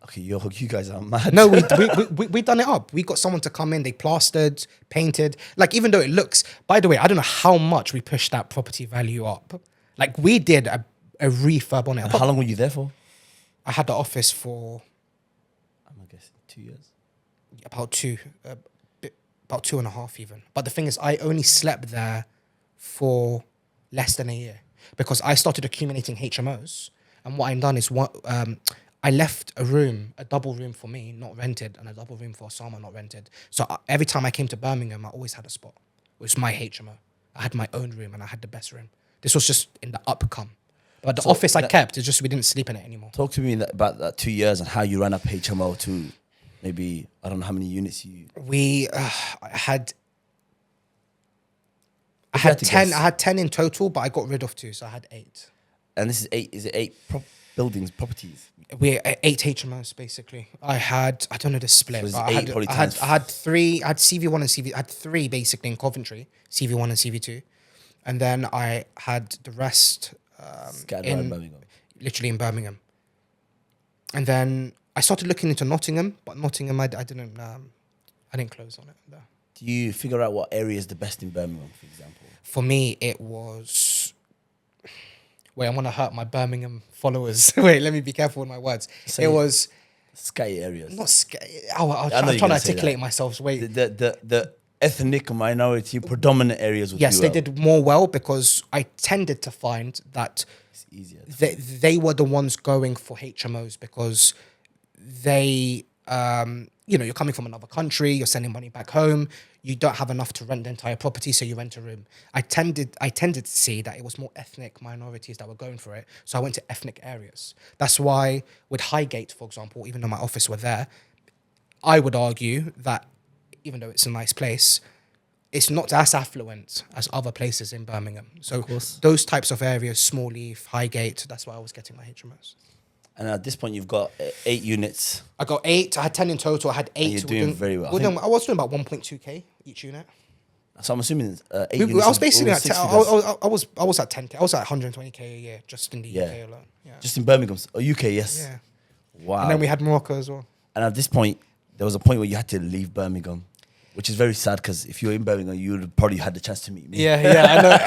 Okay, you guys are mad.
No, we done it up. We got someone to come in. They plastered, painted. Like, even though it looks. By the way, I don't know how much we pushed that property value up. Like, we did a refurb on it.
And how long were you there for?
I had the office for
I'm guessing 2 years.
about 2.5 even. But the thing is, I only slept there for less than a year because I started accumulating HMOs. And what I've done is I left a double room for me, not rented, and a double room for Osama, not rented. So every time I came to Birmingham, I always had a spot. It was my HMO. I had my own room and I had the best room. This was just in the upcome. But the office I kept, it's just we didn't sleep in it anymore.
Talk to me about that 2 years and how you ran up HMO to maybe, I don't know how many units you...
We had
If you had to
10.
guess.
I had 10 in total, but I got rid of 2, so I had 8.
And this is 8, is it 8 buildings, properties?
We're 8 HMOs basically. I don't know the split.
So it's
but
8 probably
I had
times
3. I had CV1 and CV. I had 3 basically in Coventry, CV1 and CV2, and then I had the rest
Scattered around Birmingham.
literally in Birmingham. And then I started looking into Nottingham, but Nottingham, I didn't close on it. No.
Do you figure out what area is the best in Birmingham, for example?
For me, it was. Wait, I'm gonna hurt my Birmingham followers. Wait, let me be careful with my words.
Say
it was
Sky areas.
not.
I know
I'm
you're
trying to
gonna say
articulate
that.
myself. Wait.
The ethnic minority predominant areas would
Yes,
do
they
well.
did more well because I tended to find that
It's easier.
they were the ones going for HMOs because they, you're coming from another country, you're sending money back home, you don't have enough to rent the entire property, so you rent a room. I tended to see that it was more ethnic minorities that were going for it, so I went to ethnic areas. That's why with Highgate, for example, even though my office were there, I would argue that even though it's a nice place, it's not as affluent as other places in Birmingham. So
course.
those types of areas, Smallleaf, Highgate, that's why I was getting my HMOs.
And at this point, you've got 8 units.
I got 8. I had 10 in total. I had 8.
you're doing very well.
I was doing about 1.2k each unit.
So I'm assuming 8
I
units.
was basically
over
at
60
I was at 10k. I was at 120k a year just in the
Yeah.
UK alone. Yeah.
Just in Birmingham. Oh, UK, yes.
Yeah.
Wow.
And then we had Morocco as well.
And at this point, there was a point where you had to leave Birmingham, which is very sad because if you were in Birmingham, you would probably had the chance to meet me.
Yeah, I know.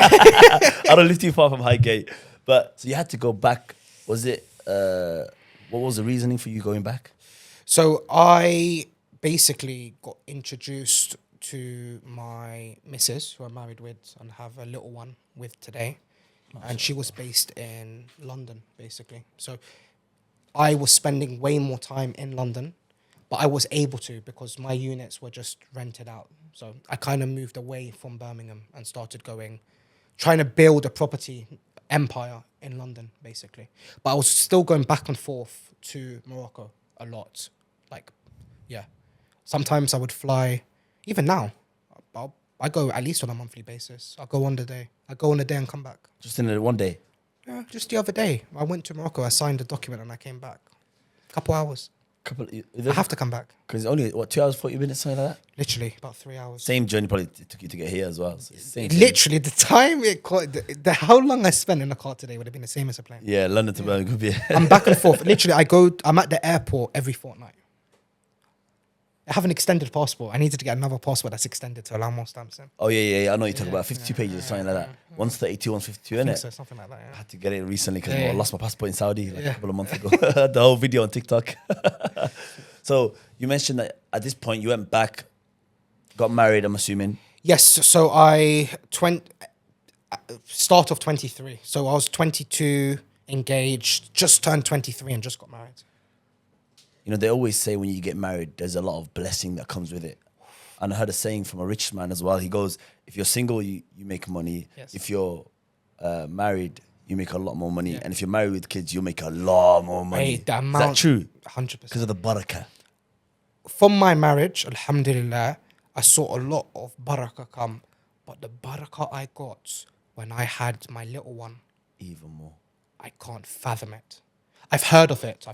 I don't live too far from Highgate. But so you had to go back. Was it, what was the reasoning for you going back?
So I basically got introduced to my missus, who I'm married with and have a little one with today. And she was based in London, basically. So I was spending way more time in London, but I was able to because my units were just rented out. So I kind of moved away from Birmingham and started trying to build a property empire in London, basically. But I was still going back and forth to Morocco a lot. Like, yeah. Sometimes I would fly, even now, I go at least on a monthly basis. I go on a day and come back.
Just in one day.
Yeah, just the other day, I went to Morocco, I signed a document and I came back. Couple hours. I have to come back.
Because it's only, 2 hours, 40 minutes, something like that?
Literally, about 3 hours.
Same journey probably took you to get here as well. So it's same.
Literally, the time how long I spent in the car today would have been the same as a plane.
Yeah, London to Birmingham. Yeah.
I'm back and forth. Literally, I'm at the airport every fortnight. I have an extended passport. I needed to get another passport that's extended to allow more stamps in.
Oh, yeah. I know you talk about 52 pages or something like that. 132, 152,
I think
innit?
so, something like that.
I
Yeah.
had to get it recently because
Yeah.
I lost my passport in Saudi like
Yeah.
a couple of months ago. The whole video on TikTok. So you mentioned that at this point you went back, got married, I'm assuming.
Yes, so start of 23. So I was 22, engaged, just turned 23 and just got married.
You know, they always say when you get married, there's a lot of blessing that comes with it. And I heard a saying from a rich man as well. He goes, if you're single, you make money.
Yes.
If you're married, you make a lot more money.
Yeah.
And if you're married with kids, you'll make a lot more money.
Hey, the
Is
amount,
that true?
100%.
Because of the barakah.
From my marriage, alhamdulillah, I saw a lot of barakah come. But the barakah I got when I had my little one,
Even more.
I can't fathom it. I've heard of it.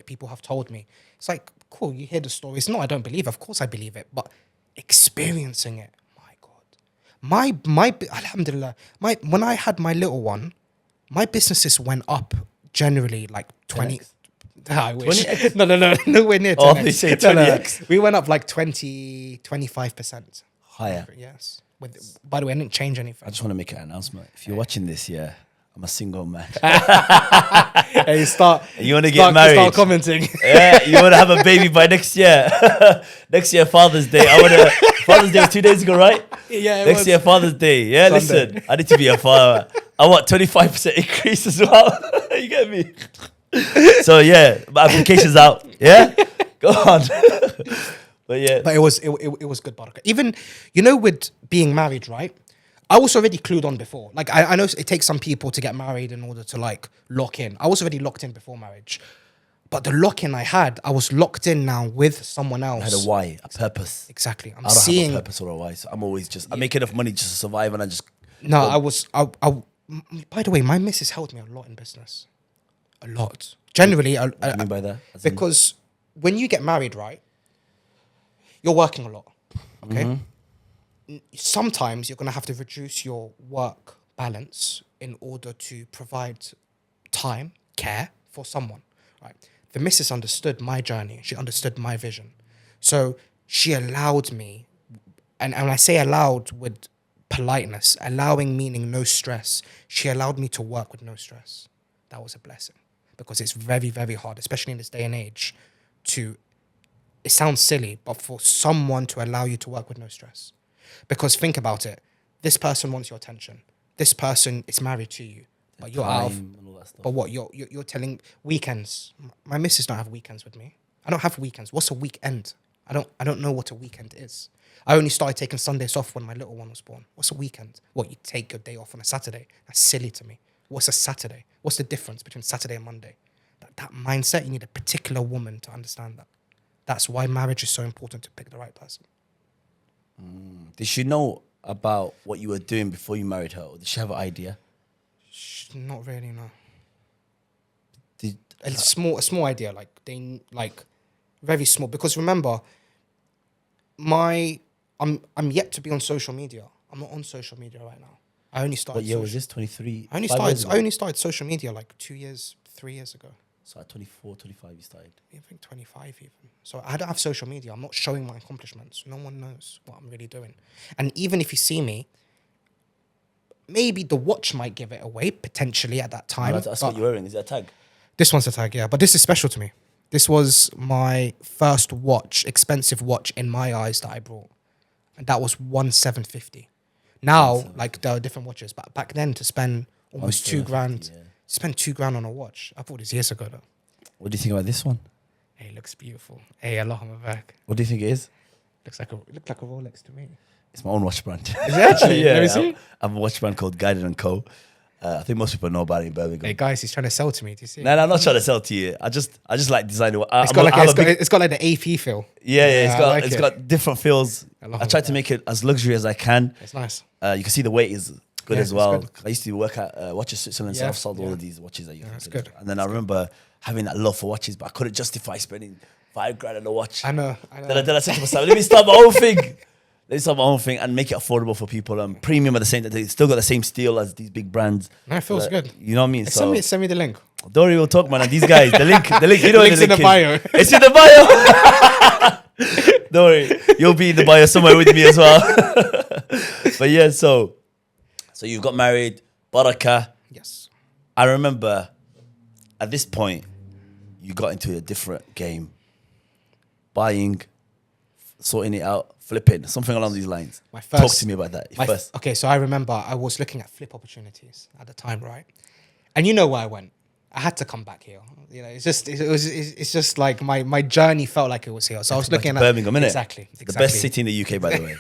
People have told me. It's like, cool, you hear the stories. No, I don't believe it. Of course I believe it. But experiencing it, my God. Alhamdulillah, when I had my little one, my businesses went up generally like 20.
10x?
I wish.
20x?
No, nowhere near 10x.
Oh, they say
No,
20x.
We went up like 25%.
Higher.
Yes. By the way, I didn't change anything.
I just want to make an announcement. If you're watching this, yeah, I'm a single man.
Hey,
You want to get married?
Start commenting.
Yeah, you want to have a baby by next year. Next year, Father's Day. Father's Day was 2 days ago, right?
Yeah, it
Next
was.
year, Father's Day. Yeah,
Sunday.
listen, I need to be a father. I want 25% increase as well. You get me? So yeah, my application's out. Yeah, go on. But yeah,
But it was good barakah. Even, with being married, right? I was already clued on before. Like, I know it takes some people to get married in order to, like, lock in. I was already locked in before marriage. But the lock-in I was locked in now with someone else.
I had a why, a purpose.
Exactly.
I don't have a purpose or a why, so I'm always I make enough money just to survive, and I just
No, by the way, my missus helped me a lot in business. A lot. Generally,
What do you mean by that? As in-
because when you get married, right, you're working a lot. Okay. Sometimes you're going to have to reduce your work balance in order to provide time, care for someone, right? the missus understood my journey. She understood my vision. So she allowed me, and when I say allowed with politeness, allowing meaning no stress, she allowed me to work with no stress. That was a blessing, because it's very, very hard, especially in this day and age, it sounds silly, but for someone to allow you to work with no stress. Because think about it, this person wants your attention. This person is married to you, but you're out of,
Time and all that stuff.
but what, you're telling weekends. My missus don't have weekends with me. I don't have weekends. What's a weekend? I don't know what a weekend is. I only started taking Sundays off when my little one was born. What's a weekend? What, you take your day off on a Saturday? That's silly to me. What's a Saturday? What's the difference between Saturday and Monday? That mindset, you need a particular woman to understand that. That's why marriage is so important, to pick the right person.
Did she know about what you were doing before you married her? Or did she have an idea?
Not really, no.
Did
A small idea, like very small. Because remember, I'm yet to be on social media. I'm not on social media right now. I only started.
what year was this? 23?
I only
5 years
started.
ago?
I only started social media like 3 years ago.
So at 24, 25 you started.
I think 25 even. So I don't have social media. I'm not showing my accomplishments. No one knows what I'm really doing. And even if you see me, maybe the watch might give it away potentially at that time.
That's what
but
you're wearing. Is that a tag?
this one's a tag, yeah. But this is special to me. This was my first watch, expensive watch in my eyes that I brought. And that was 1,750. Now, like, there are different watches. But back then, to spend almost 2 grand,
yeah.
spend 2 grand on a watch. I bought this years ago, though.
What do you think about this one?
Hey, it looks beautiful. Hey, Allah on my back.
What do you think it is?
Looked like a Rolex to me.
It's my own watch brand.
Is it actually? Let me see.
I have a watch brand called Guided & Co. I think most people know about it in Birmingham.
Hey, guys, he's trying to sell to me. Do you see?
No, I'm not trying to sell to you. I just like designing.
It's got like the AP feel.
Yeah,
I like
it's
it.
got different feels.
I love
I tried
that.
to make it as luxury as I can.
It's nice.
You can see the weight is good
Yeah,
as
it's
well.
good.
I used to work at Watches Switzerland, so
Yeah,
I've sold all
yeah.
of these watches that you can
That's
consider.
good.
And then I remember having that love for watches, but I couldn't justify spending 5 grand on a watch.
I know.
Then I said to myself, let me start my own thing. Let me start my own thing and make it affordable for people. Premium at the same time. They still got the same steel as these big brands.
No, it feels good.
You know what I mean? So
Send me the link.
don't even talk, man. And these guys, the link, you know where
Link's
the
in
link
the bio.
is. It's in the bio. Don't worry, you'll be in the bio somewhere with me as well. But yeah, so you got married, Baraka.
Yes.
I remember at this point, you got into a different game. Buying, sorting it out, flipping, something along these lines. Talk to me about that first.
Okay, so I remember I was looking at flip opportunities at the time, right? And you know where I went. I had to come back here. You know, it's just like my journey felt like it was here. So I was looking at
Birmingham, innit?
Exactly.
The best city in the UK, by the way.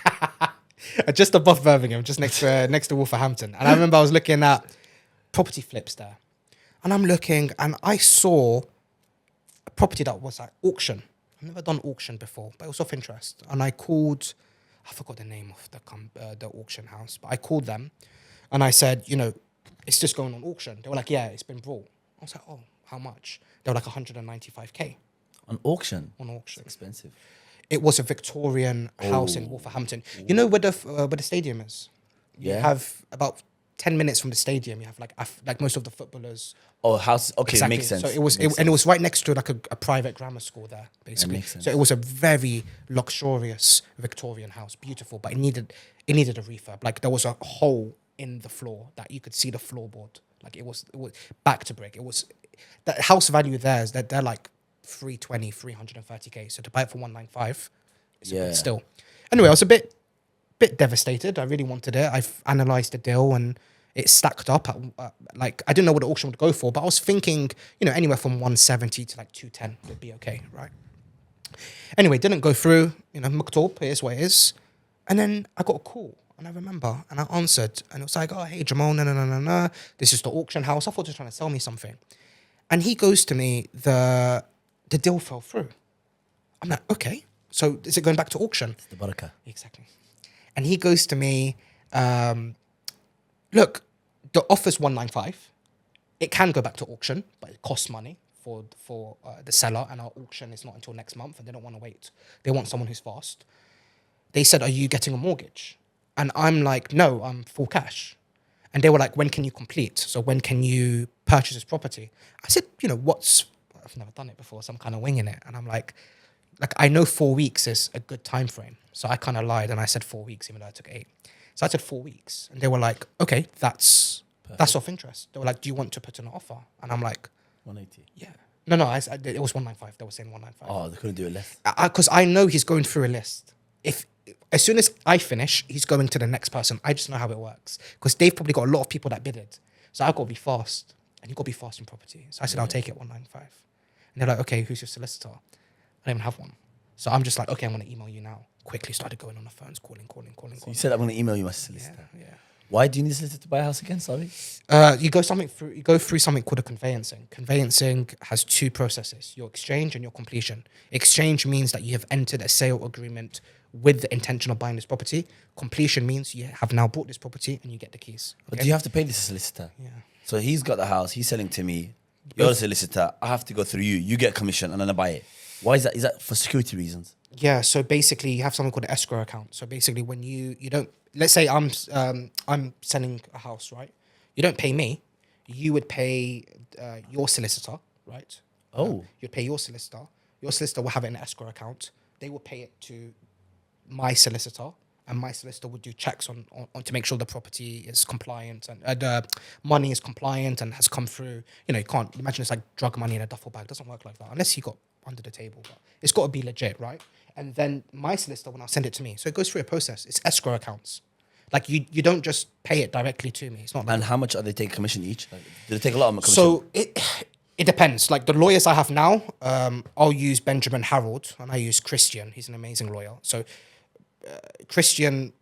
Just above Birmingham, just next to Wolverhampton. And I remember I was looking at property flips there. And I'm looking and I saw a property that was at auction. I've never done auction before, but it was of interest. And I called, I forgot the name of the auction house, but I called them and I said, you know, it's just going on auction. They were like, yeah, it's been brought. I was like, oh, how much? They were like 195K
On auction?
on auction.
Expensive.
It was a Victorian house in Wolverhampton. You know where the stadium is? You
Yeah.
have about 10 minutes from the stadium. You have like most of the footballers.
Oh, house. Okay,
Exactly.
makes sense.
So it was,
Makes
and it was right next to like a private grammar school there, basically.
makes sense.
So it was a very luxurious Victorian house, beautiful, but it needed a refurb. Like there was a hole in the floor that you could see the floorboard. Like it was back to brick. It was the house value there is that they're like 320, 330K. So to buy it for 195, it's a
Yeah.
bit still. Anyway, I was a bit devastated. I really wanted it. I've analysed the deal and it stacked up at, like, I didn't know what the auction would go for, but I was thinking, you know, anywhere from 170 to like 210 would be okay, right? Anyway, didn't go through, you know, Maktub, here's what it is. And then I got a call and I remember and I answered and it was like, oh, hey, Jamal, no. This is the auction house. I thought he was trying to sell me something. And he goes to me, the deal fell through. I'm like, okay, so is it going back to auction?
The Baraka.
Exactly. And he goes to me, look, the offer's 195. It can go back to auction, but it costs money for the seller, and our auction is not until next month, and they don't want to wait. They want someone who's fast. They said, are you getting a mortgage? And I'm like, no, I'm full cash. And they were like, when can you complete? So when can you purchase this property? I said, you know, what's I've never done it before, so I'm kind of winging it. And I'm like, I know 4 weeks is a good time frame. So I kind of lied and I said 4 weeks, even though I took 8. So I said 4 weeks. And they were like, okay, that's of interest. They were like, do you want to put an offer? And I'm like,
180.
yeah. No, it was 195. They were saying 195.
Oh, they couldn't do it less.
Because I know he's going through a list. As soon as I finish, he's going to the next person. I just know how it works. Because they've probably got a lot of people that bidded. So I've got to be fast. And you've got to be fast in property. So I said, I'll take it 195. And they're like, okay, who's your solicitor? I don't even have one. So I'm just like, okay, I'm going to email you now. Quickly started going on the phones, calling.
So you said I'm going to email you my solicitor.
Yeah.
Why do you need a solicitor to buy a house again? Sorry.
You go through something called a conveyancing. Conveyancing has 2 processes: your exchange and your completion. Exchange means that you have entered a sale agreement with the intention of buying this property. Completion means you have now bought this property and you get the keys. Okay?
But do you have to pay this solicitor?
Yeah.
So he's got the house. He's selling to me. You're a solicitor. I have to go through you. You get commission and then I buy it. Why is that? Is that for security reasons?
Yeah. So basically, you have something called an escrow account. So basically, when you don't, let's say I'm selling a house, right? You don't pay me. You would pay your solicitor, right? You'd pay your solicitor. Your solicitor will have it in an escrow account. They will pay it to my solicitor, and my solicitor would do checks on to make sure the property is compliant and the money is compliant and has come through. You know, you can't imagine it's like drug money in a duffel bag. It doesn't work like that unless you got under the table. But it's got to be legit, right? And then my solicitor will now send it to me. So it goes through a process. It's escrow accounts. Like you don't just pay it directly to me. It's not. Like
and how much are they taking commission each? Like, do they take a lot of commission?
So it depends. Like the lawyers I have now, I'll use Benjamin Harold and I use Christian. He's an amazing lawyer. So Christian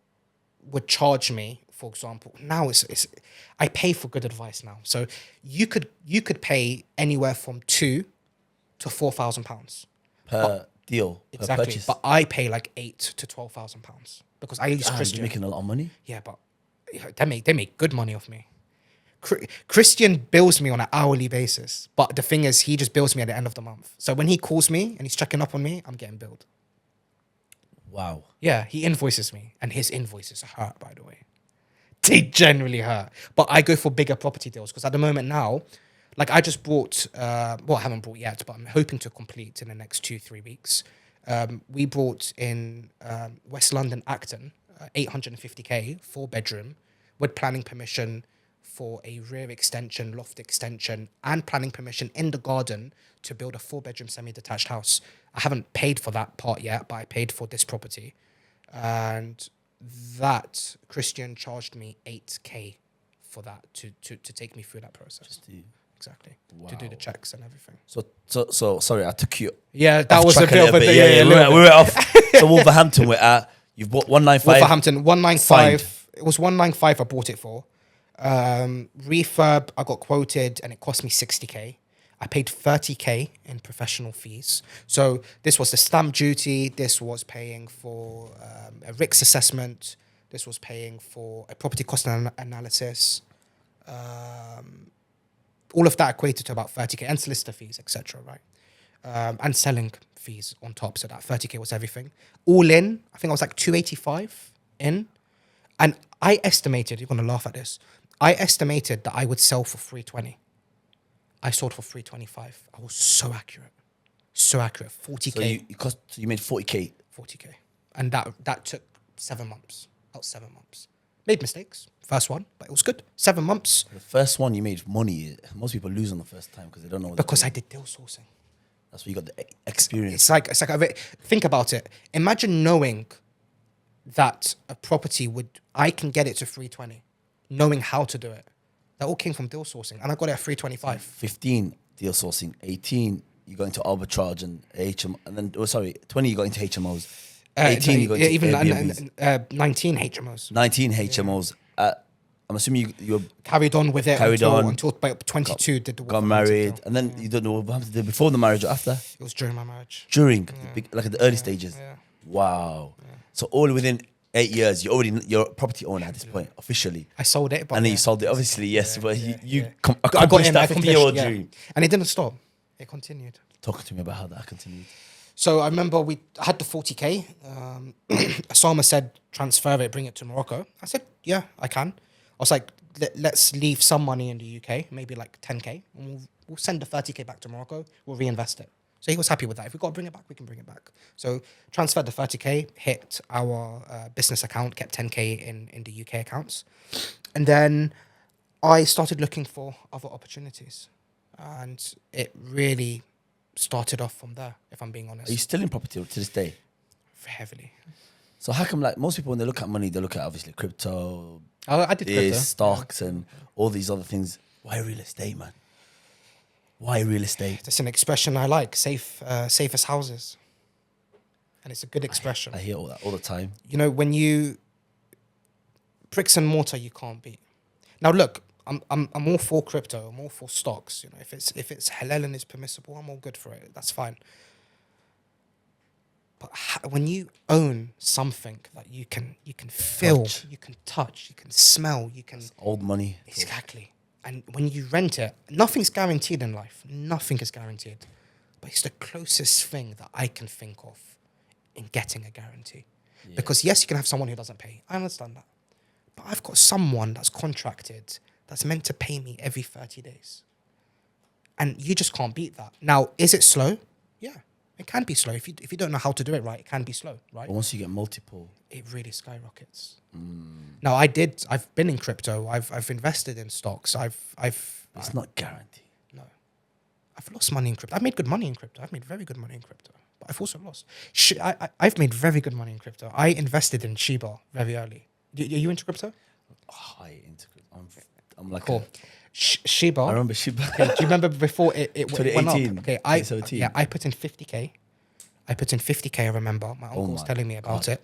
would charge me, for example. Now it's I pay for good advice now. So you could pay anywhere from £2,000 to £4,000
per deal.
Exactly.
Per purchase.
But I pay like £8,000 to £12,000 because I use Christian.
You're making a lot of money.
Yeah, but they make good money off me. Christian bills me on an hourly basis, but the thing is, he just bills me at the end of the month. So when he calls me and he's checking up on me, I'm getting billed.
Wow.
Yeah, he invoices me, and his invoices hurt, by the way. They generally hurt. But I go for bigger property deals because at the moment now, like I just bought, I haven't bought yet, but I'm hoping to complete in the next 2-3 weeks. We bought in West London, Acton, 850k, 4-bedroom, with planning permission for a rear extension, loft extension, and planning permission in the garden to build a 4-bedroom semi-detached house. I haven't paid for that part yet, but I paid for this property. And that Christian charged me 8k for that to take me through that process. Exactly. Wow. To do the checks and everything.
So sorry, I took you.
Yeah, that was a bit of a
bit. We were off. So Wolverhampton, we're at. You've bought 195.
Wolverhampton 195. Signed. It was 195. I bought it for. Refurb. I got quoted, and it cost me 60k. I paid 30k in professional fees. So this was the stamp duty. This was paying for a RICS assessment. This was paying for a property cost analysis. All of that equated to about 30k and solicitor fees, etc. Right, and selling fees on top. So that 30k was everything. All in, I think I was like 285 in, and I estimated. You're gonna laugh at this. I estimated that I would sell for 320. I sold for 325. I was so accurate. 40k.
So you made 40k.
40k, and that took 7 months. About 7 months. Made mistakes. First one, but it was good. 7 months.
The first one you made money. Most people lose on the first time because they don't know.
Because I did deal sourcing.
That's where you got the experience.
It's like think about it. Imagine knowing that a property I can get it to 320, knowing how to do it. That all came from deal sourcing, and I got it at 325.
15 deal sourcing, 18 you got into arbitrage and HM, and then 20 you got into HMOs. 18 you got into
even
Airbnbs.
19 HMOs.
19 HMOs. I'm assuming you
carried on with it until by 22 did the
got married, and then you don't know what happened to do before the marriage or after.
It was during my marriage.
During like at the early stages.
Yeah.
Wow. Yeah. So all within 8 years, you're a property owner at this point officially.
I sold it, but
and then you sold it, obviously, yes. But you
I got in
that 50-year dream,
and it didn't stop. It continued.
Talk to me about how that continued.
So I remember I had the 40k. Osama said, transfer it, bring it to Morocco. I said, yeah, I can. I was like, let's leave some money in the UK, maybe like 10k, and we'll we'll send the 30K back to Morocco. We'll reinvest it. So he was happy with that. If we got to bring it back, we can bring it back. So transferred the 30K, hit our business account, kept 10K in the UK accounts. And then I started looking for other opportunities. And it really started off from there, if I'm being honest.
Are you still in property to this day?
Heavily.
So how come, like, most people when they look at money, they look at obviously crypto,
I did crypto.
stocks, and all these other things. Why real estate, man? Why real estate?
That's an expression I like. Safe as houses, and it's a good expression.
I hear all that all the time.
You know, when you bricks and mortar, you can't beat. Now, look, I'm all for crypto. I'm all for stocks. You know, if it's halal and it's permissible, I'm all good for it. That's fine. But when you own something that you can feel, you can touch, you can smell, you can
Old money.
exactly. And when you rent it, nothing's guaranteed in life. Nothing is guaranteed. But it's the closest thing that I can think of in getting a guarantee. Yeah. Because yes, you can have someone who doesn't pay. I understand that. But I've got someone that's contracted that's meant to pay me every 30 days. And you just can't beat that. Now, is it slow? Yeah, it can be slow. If you don't know how to do it right, it can be slow, right?
But once you get multiple,
it really skyrockets. Now, I've been in crypto. I've invested in stocks.
it's not guaranteed.
No. I've lost money in crypto. I've made good money in crypto. I've made very good money in crypto. But I've also lost. I've made very good money in crypto. I invested in Shiba very early. Are you into crypto?
High into crypto. I'm like
cool. Shiba.
I remember Shiba.
Okay, do you remember before it went up?
2018.
Okay, I put in 50K. I remember. My uncle was telling me about it.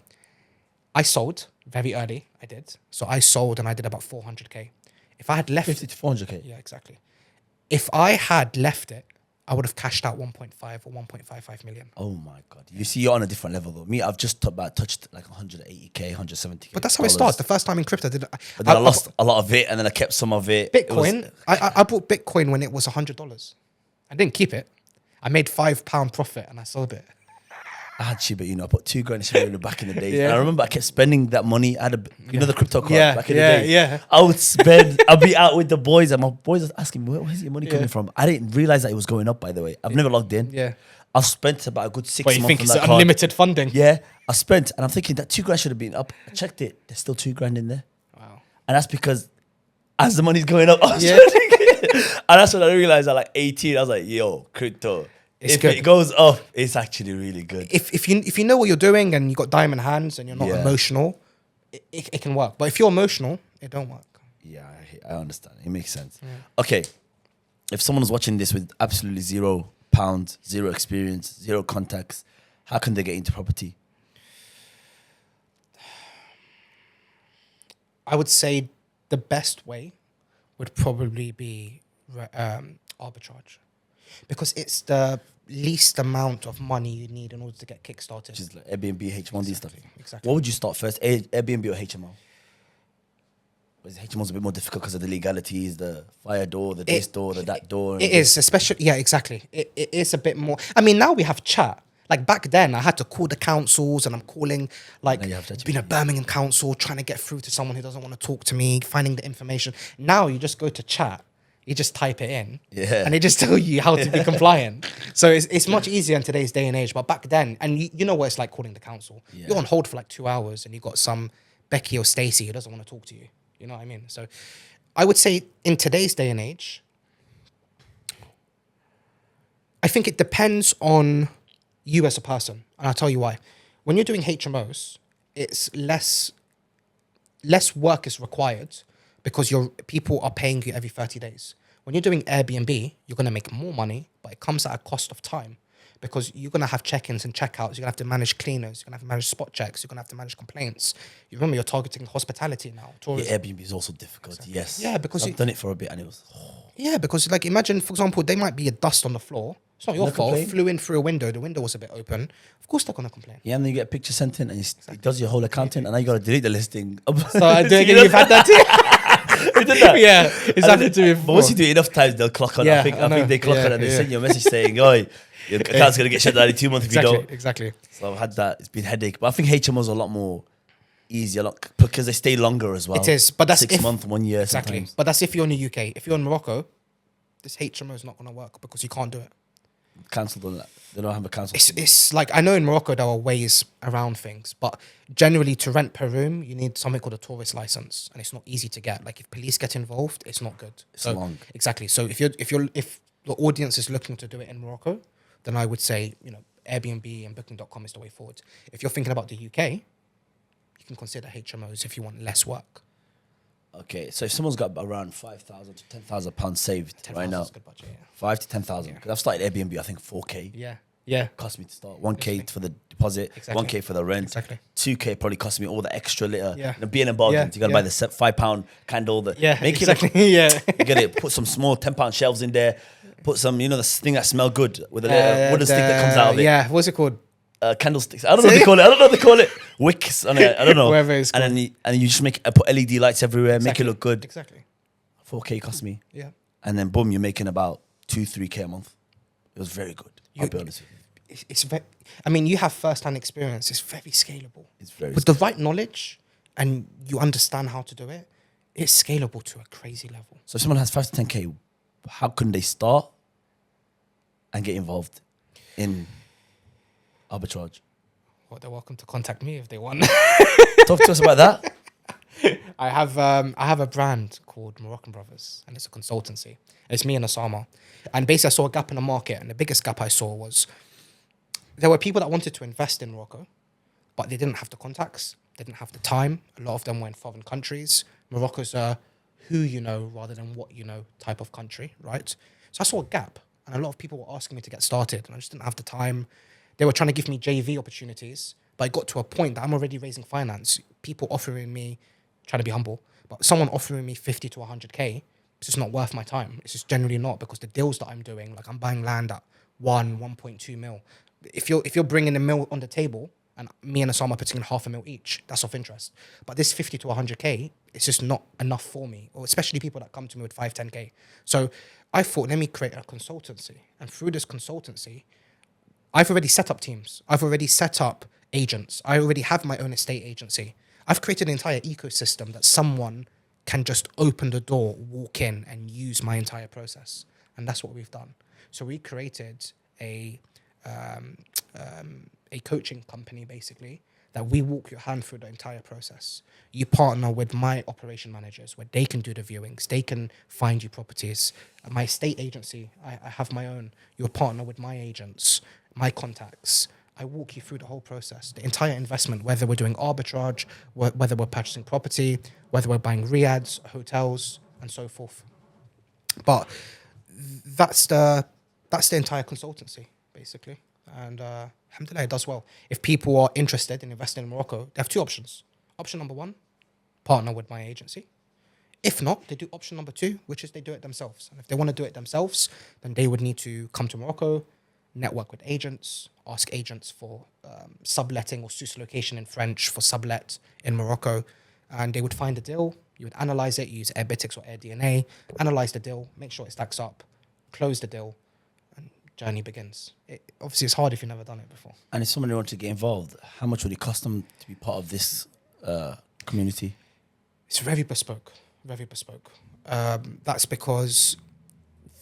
I sold very early. I did. So I sold and I did about 400K. If I had left
50 to 400K.
Yeah, exactly. If I had left it, I would have cashed out 1.5 or 1.55 million.
Oh my God. You see, you're on a different level though. Me, I've just touched like 180K, 170K.
But that's how it starts. The first time in crypto,
but then I lost a lot of it and then I kept some of it.
Bitcoin, I bought Bitcoin when it was $100. I didn't keep it. I made £5 profit and I sold it.
I had Shiba, I put $2,000 in Shiba back in the day. Yeah. And I remember I kept spending that money. I had the crypto card back in the day.
Yeah.
I would spend, I'd be out with the boys and my boys was asking me, where's your money coming from? I didn't realize that it was going up, by the way. I've never logged in.
Yeah.
I've spent about a good 6 months
you think
on
it's
that card.
unlimited funding?
Yeah. I spent, and I'm thinking that $2,000 should have been up. I checked it. There's still $2,000 in there.
Wow.
And that's because as the money's going up, I was spending it. And that's when I realized at like 18, I was like, yo, crypto. If it goes up, it's actually really good.
If you know what you're doing and you got diamond hands and you're not emotional, it can work. But if you're emotional, it don't work.
Yeah, I understand. It makes sense. Yeah. Okay, if someone's watching this with absolutely £0, zero experience, zero contacts, how can they get into property?
I would say the best way would probably be arbitrage. Because it's the least amount of money you need in order to get kickstarted.
Which is like Airbnb, H1D stuff.
Exactly.
What would you start first, Airbnb or HMO? HMO's a bit more difficult because of the legalities, the fire door, the this door, the that door.
It is, especially, yeah, exactly. It is a bit more. I mean, now we have chat. Like back then, I had to call the councils and I'm calling like, Birmingham Council, trying to get through to someone who doesn't want to talk to me, finding the information. Now you just go to chat. You just type it in, and it just tells you how to be compliant. So it's much easier in today's day and age. But back then, and you know what it's like calling the council. Yeah. You're on hold for like 2 hours, and you got some Becky or Stacey who doesn't want to talk to you. You know what I mean? So I would say in today's day and age, I think it depends on you as a person, and I'll tell you why. When you're doing HMOs, it's less work is required because your people are paying you every 30 days. When you're doing Airbnb, you're going to make more money, but it comes at a cost of time because you're going to have check-ins and check-outs. You're going to have to manage cleaners. You're going to have to manage spot checks. You're going to have to manage complaints. You remember, you're targeting hospitality now. Tourism.
Yeah, Airbnb is also difficult, exactly. Yes.
Yeah, because
I've done it for a bit and it was...
Yeah, because like imagine, for example, there might be a dust on the floor. It's not your fault. Flew in through a window. The window was a bit open. Of course they're going to complain.
Yeah, and then you get a picture sent in and it does your whole accounting and now you got to delete the listing.
So I do again, you've had that too?
We did that.
Yeah, it's happened to me before.
But once you do it enough times, they'll clock on.
Yeah,
I think they clock on and they send you a message saying, "Oi, your account's gonna get shut down in 2 months if you don't."
Exactly.
So I've had that. It's been a headache, but I think HMOs are a lot more easier, because they stay longer as well.
It is, but that's
6 months, 1 year.
Exactly,
sometimes.
but that's if you're in the UK. If you're in Morocco, this HMO is not going to work because you can't do it.
Cancelled on that. They don't have a council.
It's like, I know in Morocco there are ways around things, but generally to rent per room, you need something called a tourist license, and it's not easy to get. Like if police get involved, it's not good.
It's long.
Exactly. So if the audience is looking to do it in Morocco, then I would say, Airbnb and Booking.com is the way forward. If you're thinking about the UK, you can consider HMOs if you want less work.
Okay, so if someone's got around 5,000 to 10,000 pounds saved
10,000
right now,
is a good budget, yeah.
5 to 10,000. Because I've started Airbnb, I think 4K.
Yeah.
Cost me to start 1K for the deposit,
Exactly.
1K for the rent,
Exactly.
2K probably cost me all the extra litter.
Yeah.
Being in bargains, you gotta buy the £5 candle. Make
exactly.
it you gotta put some small £10 shelves in there. Put some, the thing that smell good with a little wooden stick that comes out of it.
Yeah, what's it called?
Candlesticks. I don't know what they call it. Wicks on it. I don't know.
Whatever it's called.
And then you just put LED lights everywhere, make it look good.
Exactly.
4K cost me.
Yeah.
And then boom, you're making about 2-3K a month. It was very good. I'll be honest with you.
It's very, I mean, you have first-hand experience. It's very scalable.
It's very
with the right knowledge, and you understand how to do it. It's scalable to a crazy level.
So if someone has 5 to 10K, how can they start and get involved in arbitrage?
Well, they're welcome to contact me if they want.
Talk to us about that.
I have a brand called Moroccan Brothers, and it's a consultancy. It's me and Osama. And basically I saw a gap in the market, and the biggest gap I saw was there were people that wanted to invest in Morocco, but they didn't have the contacts, they didn't have the time. A lot of them were in foreign countries. Morocco's a who you know rather than what you know type of country, right? So I saw a gap, and a lot of people were asking me to get started, and I just didn't have the time. They were trying to give me JV opportunities, but it got to a point that I'm already raising finance. People offering me, trying to be humble, but someone offering me 50 to 100K, it's just not worth my time. It's just generally not, because the deals that I'm doing, like I'm buying land at 1.2 mil. If you're bringing a mil on the table, and me and Osama putting in $500,000 each, that's of interest. But this 50 to 100K, it's just not enough for me, or especially people that come to me with 5, 10K. So I thought, let me create a consultancy. And through this consultancy, I've already set up teams. I've already set up agents. I already have my own estate agency. I've created an entire ecosystem that someone can just open the door, walk in, and use my entire process. And that's what we've done. So we created a coaching company, basically, that we walk your hand through the entire process. You partner with my operation managers, where they can do the viewings, they can find you properties. My estate agency, I have my own. You'll partner with my agents, my contacts. I walk you through the whole process, the entire investment, whether we're doing arbitrage, whether we're purchasing property, whether we're buying riads, hotels, and so forth. But that's the entire consultancy, basically. And alhamdulillah, it does well. If people are interested in investing in Morocco, they have two options. Option number one, partner with my agency. If not, they do option number two, which is they do it themselves. And if they want to do it themselves, then they would need to come to Morocco, network with agents, ask agents for subletting, or sous location in French for sublet in Morocco, and they would find a deal. You would analyze it, use Airbitix or AirDNA, analyze the deal, make sure it stacks up, close the deal, and journey begins. Obviously, it's hard if you've never done it before.
And if somebody wanted to get involved, how much would it cost them to be part of this community?
It's very bespoke, very bespoke. That's because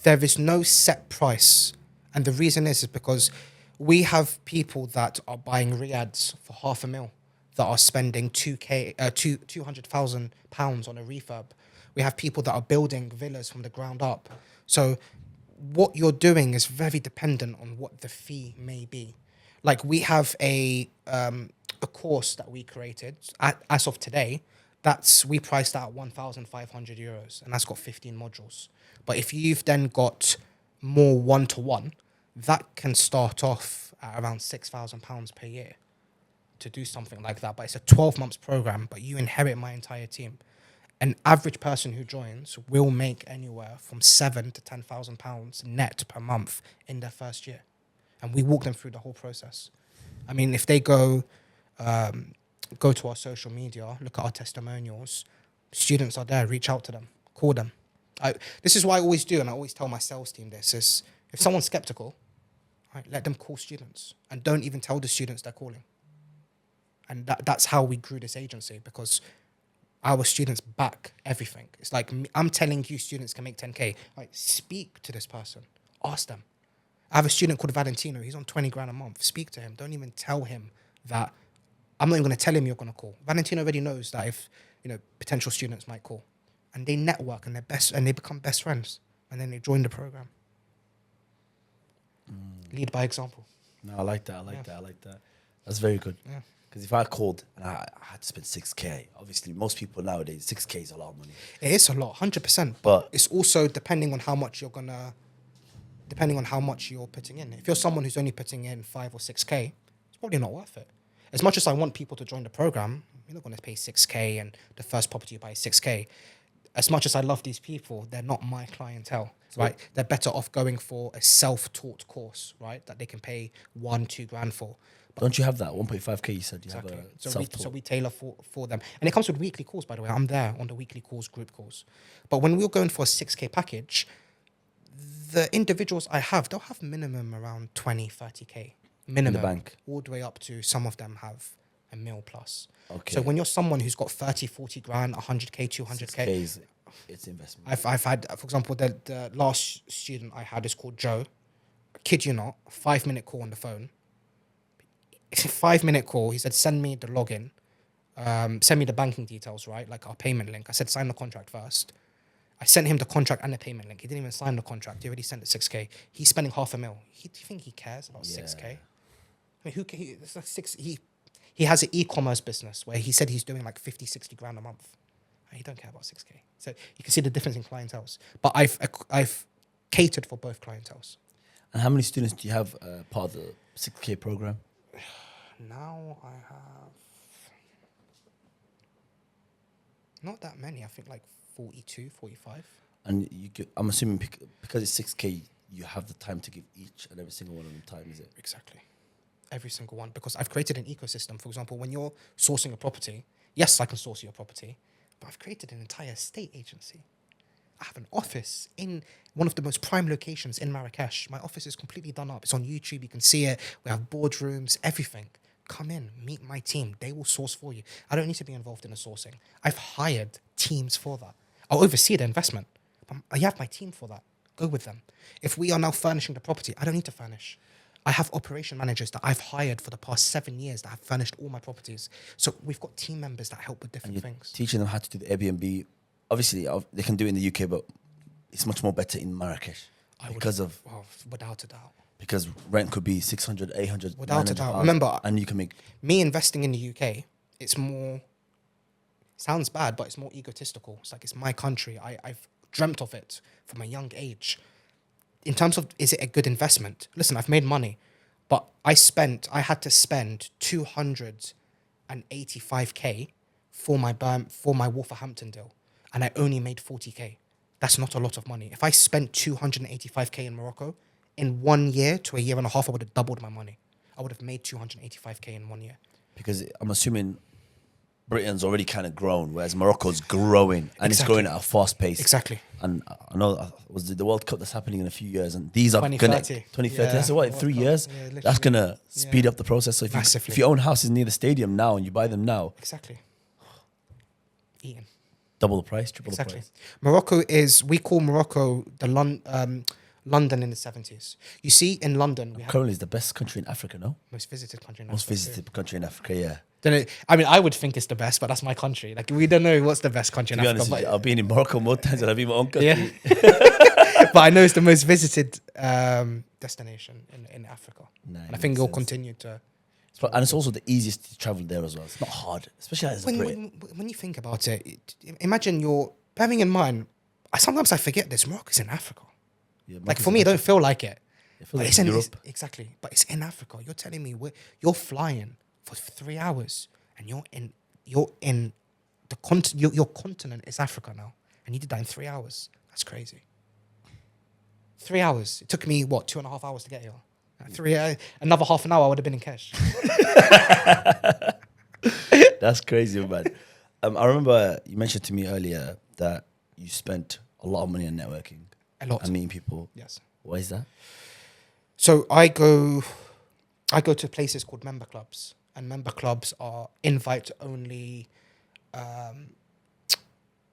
there is no set price. And the reason is because we have people that are buying riads for $500,000 that are spending 200,000 pounds on a refurb. We have people that are building villas from the ground up. So what you're doing is very dependent on what the fee may be. Like we have a course that we created as of today. We priced at €1,500, and that's got 15 modules. But if you've then got more one-to-one, that can start off at around £6,000 per year to do something like that. But it's a 12-month program, but you inherit my entire team. An average person who joins will make anywhere from £7,000 to £10,000 net per month in their first year. And we walk them through the whole process. I mean, if they go to our social media, look at our testimonials, students are there, reach out to them, call them. This is what I always do, and I always tell my sales team this, is if someone's skeptical, right, let them call students, and don't even tell the students they're calling. And that's how we grew this agency, because our students back everything. It's like I'm telling you students can make 10K. Like, speak to this person. Ask them. I have a student called Valentino. He's on 20 grand a month. Speak to him. Don't even tell him that. I'm not even going to tell him you're going to call. Valentino already knows that if, potential students might call. And they network and they become best friends. And then they join the program. Lead by example.
No, I like that. I like that. That's very good.
Yeah.
Because if I called and I had to spend 6K, obviously most people nowadays, 6K is a lot of money.
It is a lot, 100%.
But
it's also depending on how much you're putting in. If you're someone who's only putting in 5 or 6K, it's probably not worth it. As much as I want people to join the program, you're not going to pay 6K and the first property you buy is 6K. As much as I love these people, they're not my clientele, right? They're better off going for a self-taught course, right? That they can pay 1-2 grand for. But
don't you have that 1.5K? You said you
exactly.
have a
So we tailor for them, and it comes with weekly calls. By the way, I'm there on the weekly calls, group calls. But when we're going for a 6K package, the individuals I have, they'll have minimum around 20, 30K minimum
in the bank,
all the way up to some of them have a mil plus.
Okay.
So when you're someone who's got 30, 40 grand, 100K, 200K,
it's investment.
I've had, for example, the last student I had is called Joe. I kid you not, 5-minute call on the phone. It's a 5-minute call. He said, send me the login, send me the banking details, right? Like our payment link. I said, sign the contract first. I sent him the contract and the payment link. He didn't even sign the contract. He already sent it 6K. He's spending $500,000. Do you think he cares about 6K? I mean, it's like he has an e-commerce business where he said he's doing like 50, 60 grand a month. He don't care about 6K. So you can see the difference in clienteles. But I've catered for both clienteles.
And how many students do you have part of the 6K program?
Now I have not that many. I think like 42, 45.
And I'm assuming because it's 6K, you have the time to give each and every single one of them time, is it?
Exactly. Every single one. Because I've created an ecosystem. For example, when you're sourcing a property, yes, I can source your property, but I've created an entire estate agency. I have an office in one of the most prime locations in Marrakesh. My office is completely done up. It's on YouTube. You can see it. We have boardrooms, everything. Come in, meet my team. They will source for you. I don't need to be involved in the sourcing. I've hired teams for that. I'll oversee the investment. I have my team for that. Go with them. If we are now furnishing the property, I don't need to furnish. I have operation managers that I've hired for the past 7 years that have furnished all my properties. So we've got team members that help with different things.
Teaching them how to do the Airbnb. Obviously, they can do it in the UK, but it's much more better in Marrakesh
without a doubt.
Because rent could be 600, 800,
without a doubt. Remember,
and you can make
me investing in the UK. It's more. Sounds bad, but it's more egotistical. It's like it's my country. I've dreamt of it from a young age. In terms of, is it a good investment? Listen, I've made money, but I had to spend 285K for my Wolverhampton deal, and I only made 40K. That's not a lot of money. If I spent 285K in Morocco, in 1 year to a year and a half, I would have doubled my money. I would have made 285K in 1 year.
Because I'm assuming Britain's already kind of grown, whereas Morocco's growing, and it's growing at a fast pace.
Exactly.
And I know was the World Cup that's happening in a few years, and these are
2030.
2030.
Yeah.
That's what, 3 years.
Yeah,
that's gonna speed up the process. So if you own houses near the stadium now and you buy them now,
exactly, eating
double the price, triple the price.
Morocco we call Morocco the London in the 70s. You see, in London,
currently is the best country in Africa, no?
Most visited country in
Most
Africa.
visited country in Africa, yeah.
I mean, I would think it's the best, but that's my country. Like, we don't know what's the best country in Africa.
Honest, I've been in Morocco more times than I've been in my own country.
Yeah. But I know it's the most visited destination in Africa.
Nah,
and I think it'll continue to.
And it's also the easiest to travel there as well. It's not hard, especially as a Brit.
When you think about it, imagine bearing in mind, sometimes I forget this. Morocco's in Africa.
Yeah,
like, for me, it don't feel like it.
It feels like Europe.
Exactly. But it's in Africa. You're telling me you're flying for 3 hours and you're in the your continent is Africa now, and you did that in 3 hours. That's crazy. 3 hours. It took me 2.5 hours to get here. Another half an hour I would have been in Kesh.
That's crazy, man. I remember you mentioned to me earlier that you spent a lot of money on networking.
A lot.
And meeting people.
Yes.
Why is that?
So I go to places called member clubs, and member clubs are invite only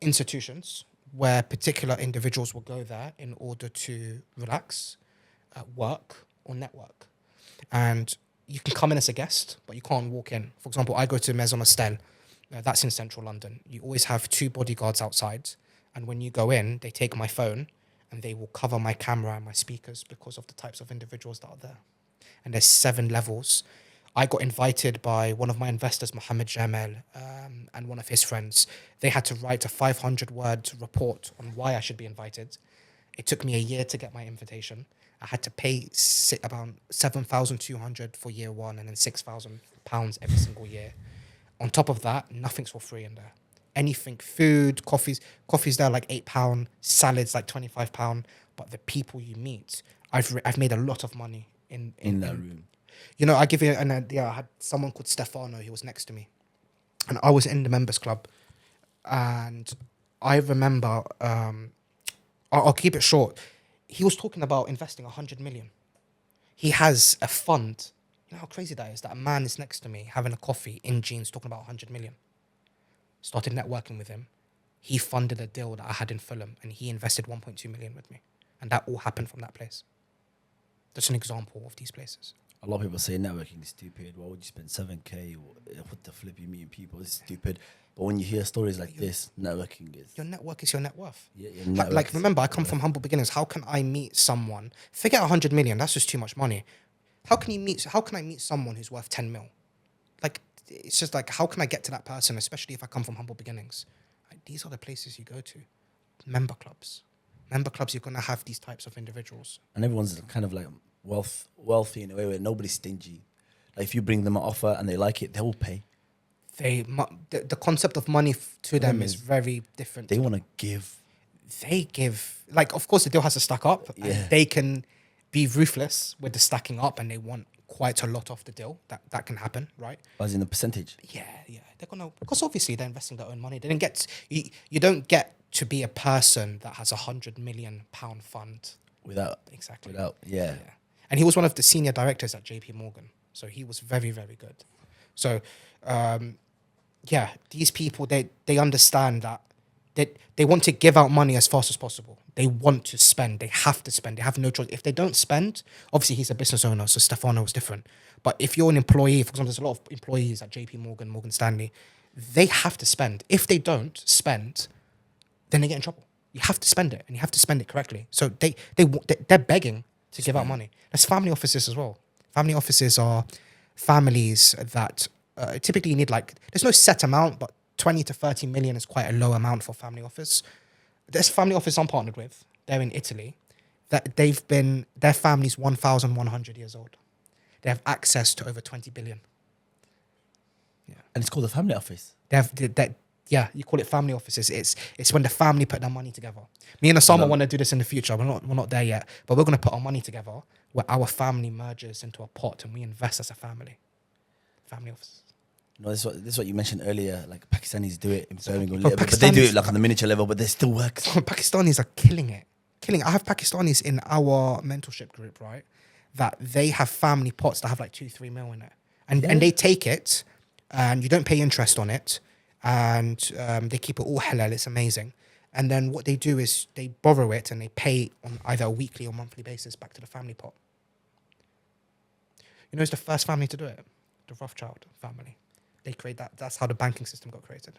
institutions where particular individuals will go there in order to relax, work, or network. And you can come in as a guest, but you can't walk in. For example, I go to Maison Estelle. That's in central London. You always have 2 bodyguards outside. And when you go in, they take my phone and they will cover my camera and my speakers because of the types of individuals that are there. And there's 7 levels. I got invited by one of my investors, Mohammed Jamel, and one of his friends. They had to write a 500-word report on why I should be invited. It took me a year to get my invitation. I had to pay about 7,200 for year 1 and then £6,000 every single year. On top of that, nothing's for free in there. Anything, food, coffees there like £8, salads like £25. But the people you meet, I've made a lot of money in
that room.
You know, I give you an idea. I had someone called Stefano. He was next to me, and I was in the members club, and I remember. I'll keep it short. He was talking about investing 100 million. He has a fund. You know how crazy that is? That a man is next to me having a coffee in jeans talking about 100 million. Started networking with him. He funded a deal that I had in Fulham, and he invested 1.2 million with me, and that all happened from that place. That's an example of these places.
A lot of people say networking is stupid. Why would you spend 7K? What the flip, you meeting people? It's stupid. But when you hear stories like this, networking is...
Your network is your net worth.
Yeah,
like, remember, I come from humble beginnings. How can I meet someone? Forget 100 million. That's just too much money. How can I meet someone who's worth 10 mil? Like, it's just like, how can I get to that person, especially if I come from humble beginnings? Like, these are the places you go to. Member clubs. Member clubs, you're going to have these types of individuals.
And everyone's kind of like wealthy in a way where nobody's stingy. Like if you bring them an offer and they like it, they will pay.
The concept of money to them is very different.
They want to give.
They give. Like, of course, the deal has to stack up.
Yeah.
And they can be ruthless with the stacking up, and they want quite a lot off the deal. That can happen, right?
As in the percentage.
Yeah. They're gonna, because obviously they're investing their own money. They didn't get you don't get to be a person that has £100 million fund
Without. Yeah.
And he was one of the senior directors at JP Morgan. So he was very, very good. So, these people, they understand that they want to give out money as fast as possible. They want to spend. They have to spend. They have no choice. If they don't spend, obviously he's a business owner, so Stefano is different. But if you're an employee, for example, there's a lot of employees at JP Morgan, Morgan Stanley, they have to spend. If they don't spend, then they get in trouble. You have to spend it, and you have to spend it correctly. So they're begging to give out money. There's family offices as well. Family offices are families that typically need there's no set amount, but 20 to 30 million is quite a low amount for family office. There's family office I'm partnered with. They're in Italy. Their family's 1,100 years old. They have access to over 20 billion. Yeah.
And it's called a family office.
You call it family offices. It's when the family put their money together. Me and Osama want to do this in the future. We're not there yet, but we're going to put our money together where our family merges into a pot and we invest as a family. Family offices.
No, this is what you mentioned earlier. Like Pakistanis do it in Birmingham, but they do it like on the miniature level. But they still work.
Pakistanis are killing it. I have Pakistanis in our mentorship group, right? That they have family pots that have like 2-3 mil in it, and they take it, and you don't pay interest on it. And they keep it all halal. It's amazing. And then what they do is they borrow it and they pay on either a weekly or monthly basis back to the family pot. You know, it's the first family to do it, the Rothschild family. They create that. That's how the banking system got created.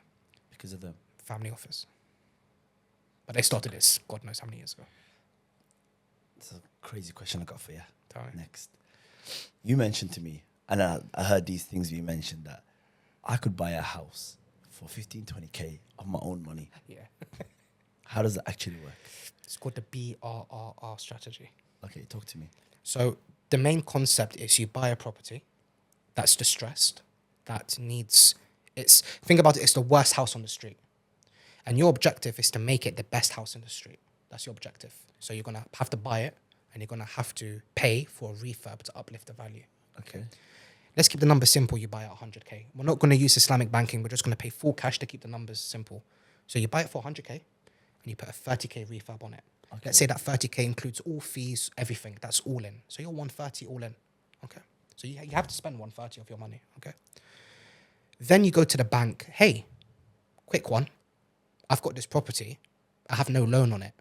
Because of the
family office. But they started this God knows how many years ago.
It's a crazy question I got for you.
Sorry.
Next. You mentioned to me, and I heard these things you mentioned, that I could buy a house for 15-20K of my own money.
Yeah.
How does that actually work?
It's called the BRRR strategy.
Okay, talk to me.
So the main concept is you buy a property that's distressed, that needs... Think about it, it's the worst house on the street. And your objective is to make it the best house in the street. That's your objective. So you're going to have to buy it and you're going to have to pay for a refurb to uplift the value.
Okay.
Let's keep the numbers simple. You buy it at 100K. We're not going to use Islamic banking. We're just going to pay full cash to keep the numbers simple. So you buy it for 100K and you put a 30K refurb on it. Okay. Let's say that 30K includes all fees, everything. That's all in. So you're 130 all in. Okay. So you have to spend 130 of your money. Okay. Then you go to the bank. Hey, quick one. I've got this property, I have no loan on it.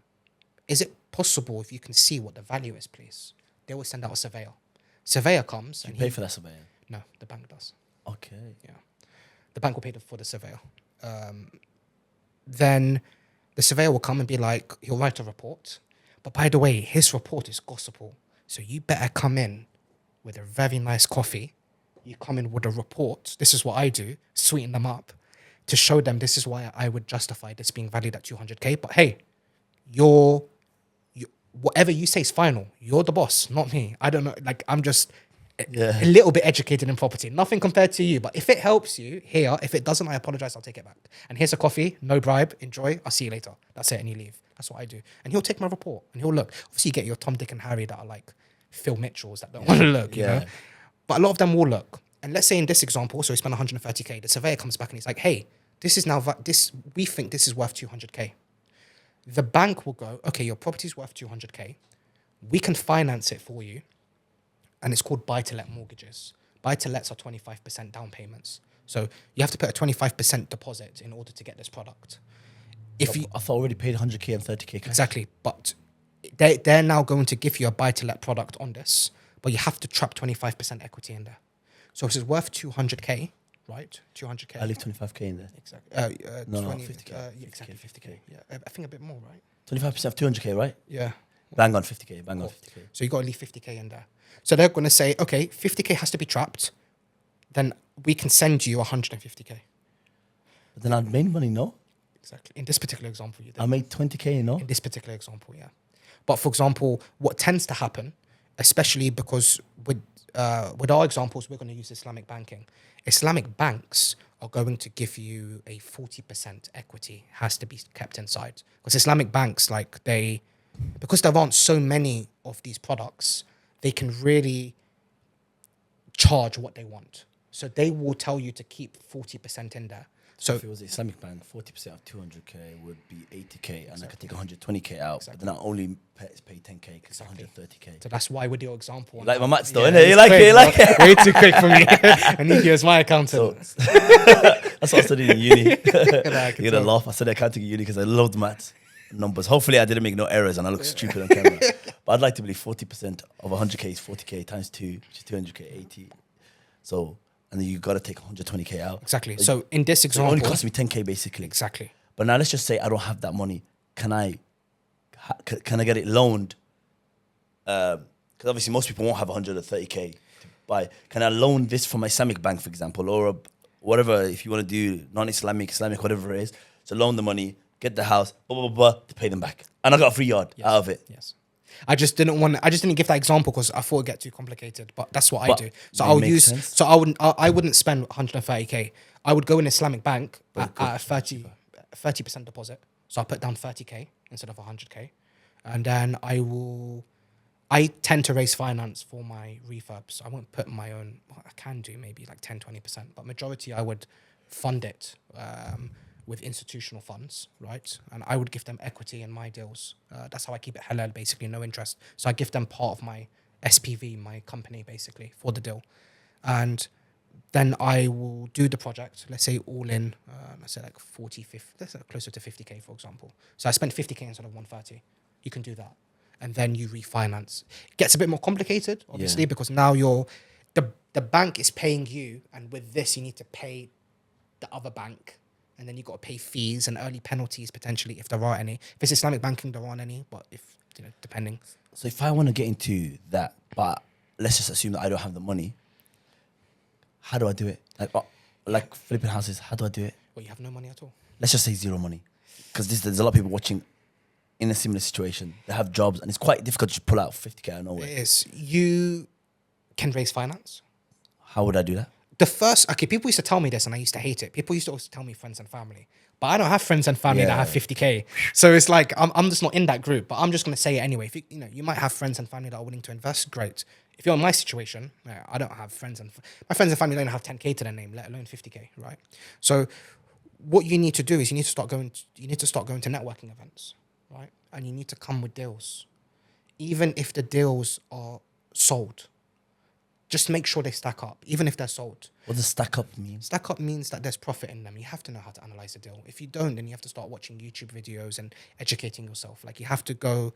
Is it possible if you can see what the value is, please? They will send out a surveyor. Surveyor comes.
You pay for that surveyor?
No, the bank does.
Okay.
Yeah. The bank will pay for the surveyor. Then the surveyor will come and be like, he'll write a report. But by the way, his report is gospel. So you better come in with a very nice coffee. You come in with a report. This is what I do, sweeten them up to show them this is why I would justify this being valued at 200K. But hey, whatever you say is final. You're the boss, not me. I don't know. Like, I'm just a little bit educated in property. Nothing compared to you. But if it helps you, here. If it doesn't, I apologize. I'll take it back. And here's a coffee. No bribe. Enjoy. I'll see you later. That's it. And you leave. That's what I do. And he'll take my report. And he'll look. Obviously, you get your Tom, Dick and Harry that are like Phil Mitchells that don't want to look, you know? But a lot of them will look. And let's say in this example, so we spend 130K. The surveyor comes back and he's like, hey, this is now, we think this is worth 200K. The bank will go, okay, your property's worth 200K. We can finance it for you. And it's called buy-to-let mortgages. Buy-to-lets are 25% down payments. So you have to put a 25% deposit in order to get this product.
I thought I already paid 100K and 30K cash.
Exactly. But they're now going to give you a buy-to-let product on this, but you have to trap 25% equity in there. So if it's worth 200K, right? 200K.
I leave 25K in there.
Exactly.
No, 50K.
Yeah, exactly, 50K. Yeah, I think a bit more, right?
25% of 200K, right?
Yeah.
Bang on 50K. Bang on 50K.
So you got to leave 50K in there. So they're going to say, okay, 50K has to be trapped. Then we can send you 150K.
But then I made money, no?
Exactly. In this particular example, you did.
I made 20K, no?
In this particular example, yeah. But for example, what tends to happen, especially because with our examples, we're going to use Islamic banking. Islamic banks are going to give you a 40% equity, has to be kept inside. Because Islamic banks, because there aren't so many of these products, they can really charge what they want. So they will tell you to keep 40% in there. So
if it was the Islamic bank, 40% of 200K would be 80K, and I could take 120K out, but then I only pay 10K because 130K.
So that's why with your example,
you like my maths though, innit? You like it,
way too quick for me. I need you as my accountant.
That's what I studied in uni. You're gonna laugh. I studied accounting in uni because I loved maths, numbers. Hopefully, I didn't make no errors and I look stupid on camera. But I'd like to believe 40% of 100K is 40K times 2, which is 200K, 80. So. And then you got to take 120K out.
Exactly. So in this example,
it only cost me 10K basically.
Exactly.
But now let's just say I don't have that money. Can I get it loaned? Because obviously most people won't have 130K to buy. Can I loan this from my Islamic bank, for example, or whatever? If you want to do non-Islamic, Islamic, whatever it is, so loan the money, get the house, to pay them back, and I got a free yard out of it.
Yes. I just didn't give that example because I thought it'd get too complicated, but that's what I do. So I wouldn't spend 130K. I would go in Islamic bank at a 30% deposit. So I put down 30K instead of 100K. And then I tend to raise finance for my refurbs. I won't put my own, I can do maybe like 10, 20%, but majority I would fund it with institutional funds, right? And I would give them equity in my deals. That's how I keep it halal, basically, no interest. So I give them part of my SPV, my company, basically, for the deal. And then I will do the project, let's say all in, let's say like 40, 50, let's say closer to 50K, for example. So I spent 50K instead of 130. You can do that. And then you refinance. It gets a bit more complicated, obviously, because now the bank is paying you, and with this, you need to pay the other bank. And then you've got to pay fees and early penalties potentially if there are any. If it's Islamic banking, there aren't any, but depending.
So if I want to get into that, but let's just assume that I don't have the money, how do I do it? Like flipping houses, how do I do it?
Well, you have no money at all.
Let's just say zero money. Because there's a lot of people watching in a similar situation. They have jobs and it's quite difficult to pull out 50K out of nowhere.
It is. You can raise finance.
How would I do that?
People used to tell me this and I used to hate it. People used to also tell me friends and family. But I don't have friends and family that have 50K. So it's like, I'm just not in that group, but I'm just going to say it anyway. If you might have friends and family that are willing to invest, great. If you're in my situation, I don't have friends my friends and family don't have 10K to their name, let alone 50K, right? So what you need to do is you need to start going to networking events, right? And you need to come with deals. Even if the deals are sold, just make sure they stack up, even if they're sold.
What does stack up mean?
Stack up means that there's profit in them. You have to know how to analyze a deal. If you don't, then you have to start watching YouTube videos and educating yourself. Like you have to go,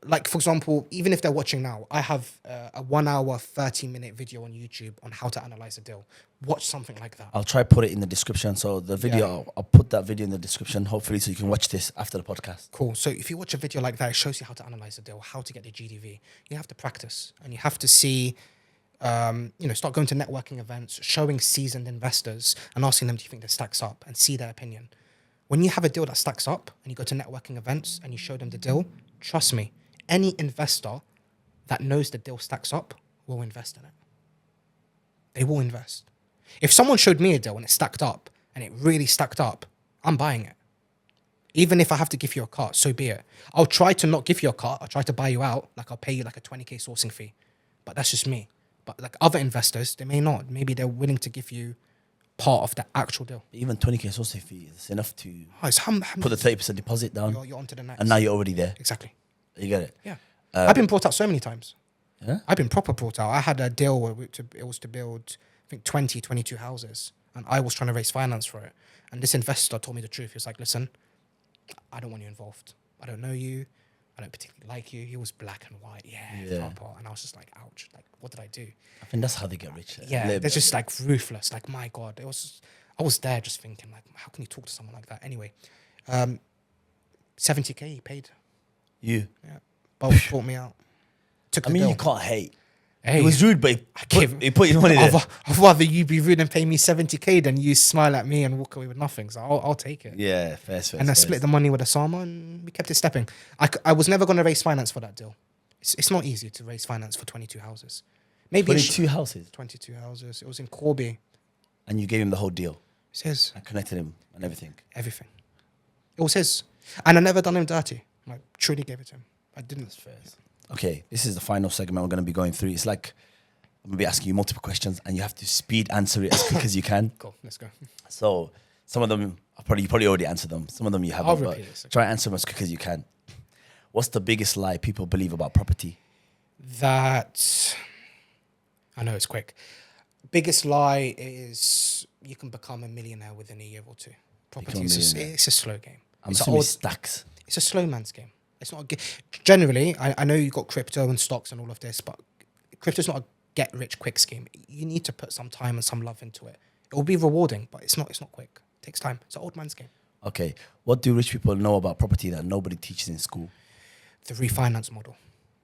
like for example, even if they're watching now, I have a 1 hour, 30-minute video on YouTube on how to analyze a deal. Watch something like that.
I'll try put it in the description. So the video, I'll put that video in the description, hopefully, so you can watch this after the podcast.
Cool. So if you watch a video like that, it shows you how to analyze a deal, how to get the GDV. You have to practice and you have to see, start going to networking events, showing seasoned investors and asking them, do you think this stacks up, and see their opinion. When you have a deal that stacks up and you go to networking events and you show them the deal, trust me, any investor that knows the deal stacks up will invest in it. They will invest. If someone showed me a deal and it stacked up and it really stacked up, I'm buying it. Even if I have to give you a cut, so be it. I'll try to not give you a cut. I'll try to buy you out. Like I'll pay you like a 20K sourcing fee. But that's just me. But like other investors, they may not. Maybe they're willing to give you part of the actual deal.
Even 20K sourcing fee is enough to put the 30% deposit down.
You're onto the next.
And now you're already there.
Exactly.
You get it?
Yeah. I've been brought out so many times.
Yeah?
I've been proper brought out. I had a deal where it was to build, I think, 22 houses. And I was trying to raise finance for it. And this investor told me the truth. He was like, listen, I don't want you involved. I don't know you. I don't particularly like you. He was black and white. Yeah. Proper. And I was just like, ouch. Like, what did I do?
I think that's how they get rich.
Yeah. They're just like ruthless. Like, my God. I was there just thinking, like, how can you talk to someone like that? Anyway, 70K he paid.
You?
Yeah. Both bought me out. Took the deal.
You can't hate.
Hey,
it was rude, but he put his money there.
I'd rather you be rude and pay me 70K than you smile at me and walk away with nothing. So I'll take it.
Yeah, fair.
And I split the money with Osama and we kept it stepping. I was never going to raise finance for that deal. It's not easy to raise finance for 22 houses. Maybe
22 houses?
22 houses. It was in Corby.
And you gave him the whole deal?
It's his.
I connected him and everything?
Everything. It was his. And I never done him dirty. I truly gave it to him. I didn't.
That's fair. Okay, this is the final segment we're going to be going through. It's like I'm going to be asking you multiple questions and you have to speed answer it as quick as you can.
Cool, let's go.
So some of them, you probably already answered them. Some of them you haven't,
I'll
but
repeat it.
try and answer them as quick as you can. What's the biggest lie people believe about property?
That, I know it's quick. Biggest lie is you can become a millionaire within a year or two. Property is it's a slow game.
I'm assuming stacks.
It's a slow man's game. It's not a generally. I know you've got crypto and stocks and all of this, but crypto's not a get rich quick scheme. You need to put some time and some love into it. It will be rewarding, but it's not quick. It takes time. It's an old man's game.
Okay, what do rich people know about property that nobody teaches in school?
The refinance model,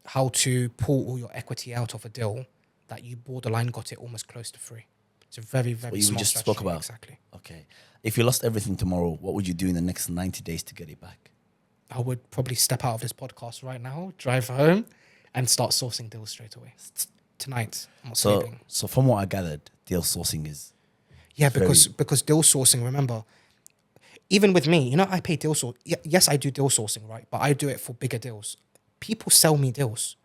how to pull all your equity out of a deal that you borderline got it almost close to free. It's a very, very
what
smart
you just
strategy.
spoke about.
Exactly.
Okay, if you lost everything tomorrow, what would you do in the next 90 days to get it back?
I would probably step out of this podcast right now, drive home, and start sourcing deals straight away. Tonight, I'm not sleeping.
So from what I gathered, deal sourcing is...
Yeah, because deal sourcing, remember, even with me, I pay deal sourcing. Yes, I do deal sourcing, right? But I do it for bigger deals. People sell me deals.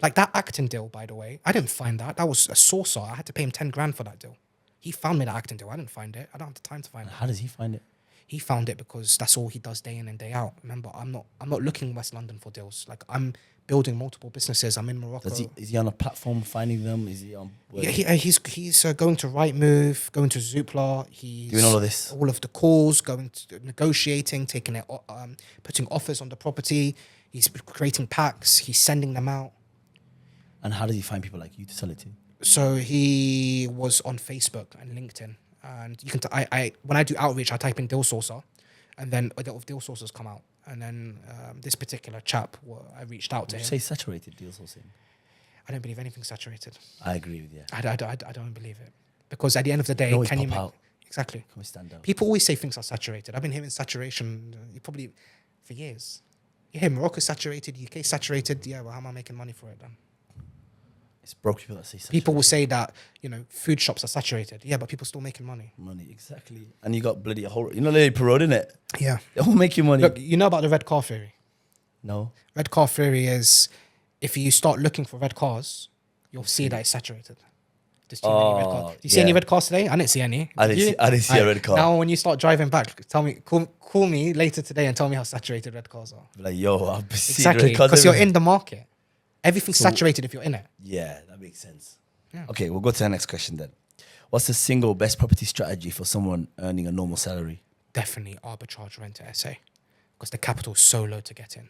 Like that Acton deal, by the way, I didn't find that. That was a sourcer. I had to pay him 10 grand for that deal. He found me that Acton deal. I didn't find it. I don't have the time to find it.
How does he find it?
He found it because that's all he does day in and day out. Remember, I'm not looking West London for deals. Like I'm building multiple businesses. I'm in Morocco.
Is he on a platform finding them? Is he on?
Yeah, he's going to Rightmove, going to Zoopla. He's
doing all of this,
all of the calls, going to negotiating, taking it, putting offers on the property. He's creating packs. He's sending them out.
And how does he find people like you to sell it to?
So he was on Facebook and LinkedIn. And you can when I do outreach, I type in deal sourcer, and then a lot of deal sourcers come out. And then this particular chap, I reached out to him.
Say saturated deal sourcing.
I don't believe anything's saturated.
I agree with you.
I don't believe it, because at the end of the day,
can you
make exactly?
Can we stand out?
People always say things are saturated. I've been hearing saturation probably for years. You hear Morocco's saturated, UK saturated. Yeah, well, how am I making money for it then?
It's broke people that say saturated.
People will say that, food shops are saturated. Yeah, but people still making money.
Money, exactly. And you got bloody a whole... Lily Parode, innit?
Yeah.
They all make you money.
Look, you know about the red car theory?
No.
Red car theory is if you start looking for red cars, you'll see that it's saturated. There's too many red cars. Did you see any red cars today? I didn't see any.
I didn't see a red car.
Now, when you start driving back, call me later today and tell me how saturated red cars are.
Like, yo, I've seen
exactly,
red cars.
because you're in the market. Everything's saturated if you're in it.
Yeah, that makes sense. Okay, we'll go to the next question then. What's the single best property strategy for someone earning a normal salary?
Definitely arbitrage rent to SA, because the capital is so low to get in.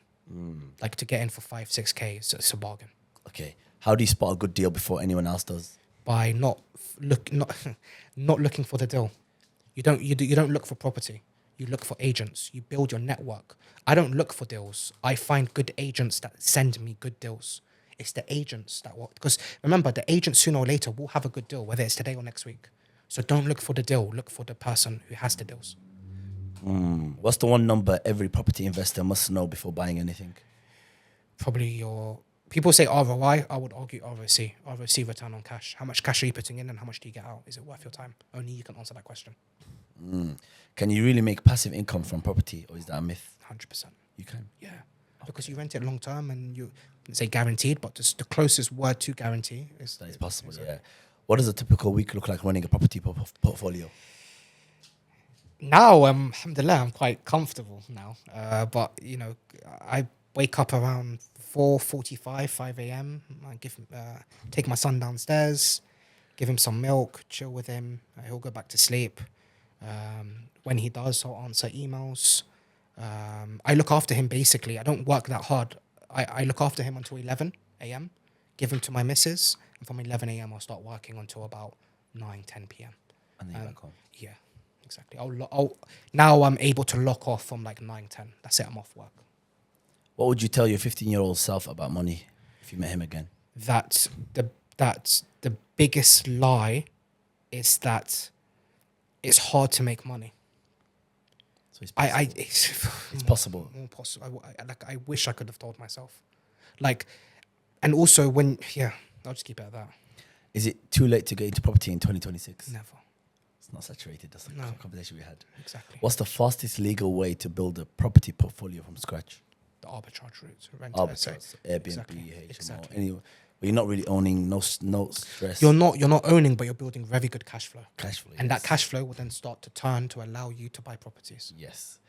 Like to get in for 5-6K, it's a bargain.
Okay, how do you spot a good deal before anyone else does?
By not looking for the deal. You don't look for property. You look for agents. You build your network. I don't look for deals. I find good agents that send me good deals. It's the agents that work. Because remember, the agent sooner or later will have a good deal, whether it's today or next week. So don't look for the deal. Look for the person who has the deals.
What's the one number every property investor must know before buying anything?
Probably your... People say ROI. I would argue ROC. ROC, return on cash. How much cash are you putting in and how much do you get out? Is it worth your time? Only you can answer that question.
Can you really make passive income from property, or is that a myth?
100%.
You can.
Yeah. Because you rent it long term and you say guaranteed, but just the closest word to guarantee is...
That is possible, yeah. What does a typical week look like running a property portfolio?
Now, alhamdulillah, I'm quite comfortable now. But, you know, I wake up around 4:45, 5 a.m. I take my son downstairs, give him some milk, chill with him. He'll go back to sleep. When he does, I'll answer emails. I look after him, basically. I don't work that hard. I look after him until 11 a.m., give him to my missus, and from 11 a.m. I'll start working until about 9, 10 p.m.
And then you're back home.
Yeah, exactly. Now I'm able to lock off from like 9, 10. That's it, I'm off work.
What would you tell your 15-year-old self about money if you met him again?
That's the biggest lie is that it's hard to make money.
So it's possible. It's possible.
More possible. I wish I could have told myself. And also I'll just keep it at that.
Is it too late to get into property in 2026?
Never.
It's not saturated. That's the conversation we had.
Exactly.
What's the fastest legal way to build a property portfolio from scratch?
The arbitrage route.
Arbitrage, Airbnb,
exactly.
HMO,
Exactly.
anyway. But you're not really owning, no stress.
You're not owning, but you're building very good cash flow.
Cash flow.
And that cash flow will then start to turn to allow you to buy properties.
Yes.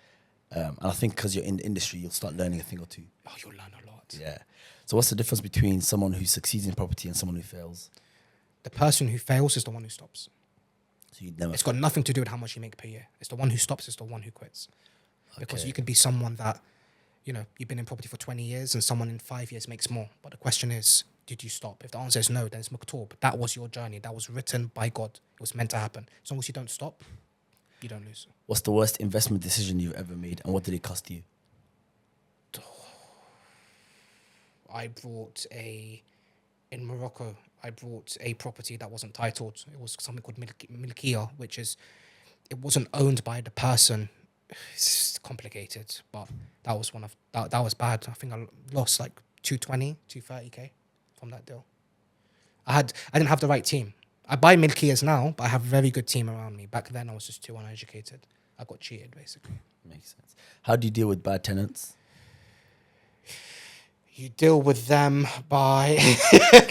And I think because you're in the industry, you'll start learning a thing or two.
Oh, you'll learn a lot.
Yeah. So what's the difference between someone who succeeds in property and someone who fails?
The person who fails is the one who stops.
So you'd never.
It's got nothing to do with how much you make per year. It's the one who stops is the one who quits. Because you could be someone that, you've been in property for 20 years and someone in 5 years makes more. But the question is, did you stop? If the answer is no, then it's maktub. That was your journey. That was written by God. It was meant to happen. As long as you don't stop, you don't lose.
What's the worst investment decision you've ever made, and what did it cost you?
In Morocco, I bought a property that wasn't titled. It was something called Milkiya, it wasn't owned by the person. It's complicated, but that was bad. I think I lost like 230K from that deal. I didn't have the right team. I buy Milkiyas now, but I have a very good team around me. Back then, I was just too uneducated. I got cheated, basically.
Makes sense. How do you deal with bad tenants?
You deal with them by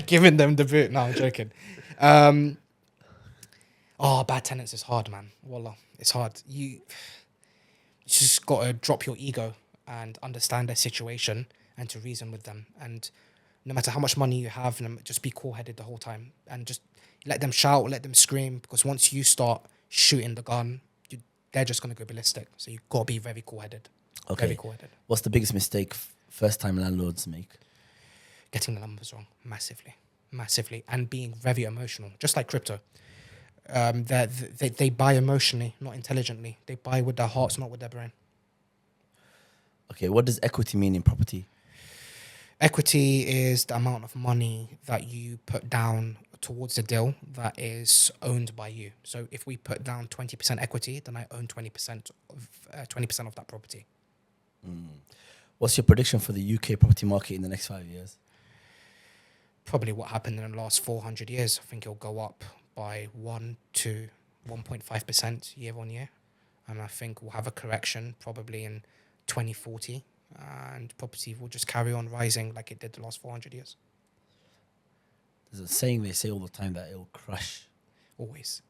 giving them the boot. No, I'm joking. Bad tenants is hard, man. Wallah, it's hard. You just got to drop your ego and understand their situation and to reason with them. And no matter how much money you have, just be cool-headed the whole time. And just let them shout, let them scream. Because once you start shooting the gun, they're just going to go ballistic. So you've got to be very cool-headed.
Okay.
Very cool-headed.
What's the biggest mistake first-time landlords make?
Getting the numbers wrong, massively, and being very emotional, just like crypto. They buy emotionally, not intelligently. They buy with their hearts, not with their brain.
Okay, what does equity mean in property?
Equity is the amount of money that you put down towards the deal that is owned by you. So if we put down 20% equity, then I own 20% of that property.
What's your prediction for the UK property market in the next 5 years?
Probably what happened in the last 400 years. I think it'll go up by 1 to 1.5% year on year. And I think we'll have a correction probably in 2040. And property will just carry on rising like it did the last 400 years.
There's a saying they say all the time that it'll crash.
Always.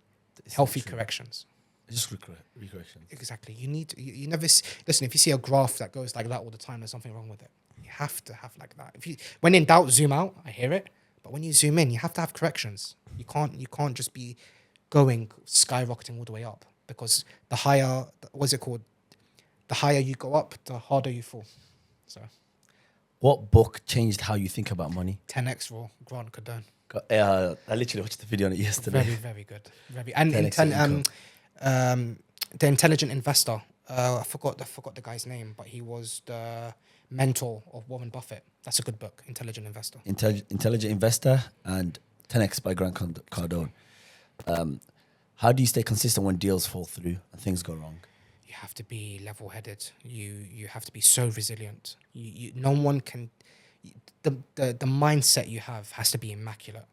Healthy corrections.
Just recorrections.
Exactly. You need to, you never listen. If you see a graph that goes like that all the time, there's something wrong with it. You have to have like that. When in doubt, zoom out. I hear it, But when you zoom in, you have to have corrections. You can't just be going skyrocketing all the way up, because the higher, what's it called? The higher you go up, the harder you fall. So,
What book changed how you think about money?
10x rule, Grant Cardone.
I literally watched the video on it yesterday.
Very, very good. Very, and
10x
The Intelligent Investor. I forgot the guy's name, but he was the mentor of Warren Buffett. That's a good book, Intelligent Investor.
Intelligent Investor and 10x by Grant Cardone. How do you stay consistent when deals fall through and things go wrong?
You have to be level-headed. You have to be so resilient. No one can. The mindset you have has to be immaculate.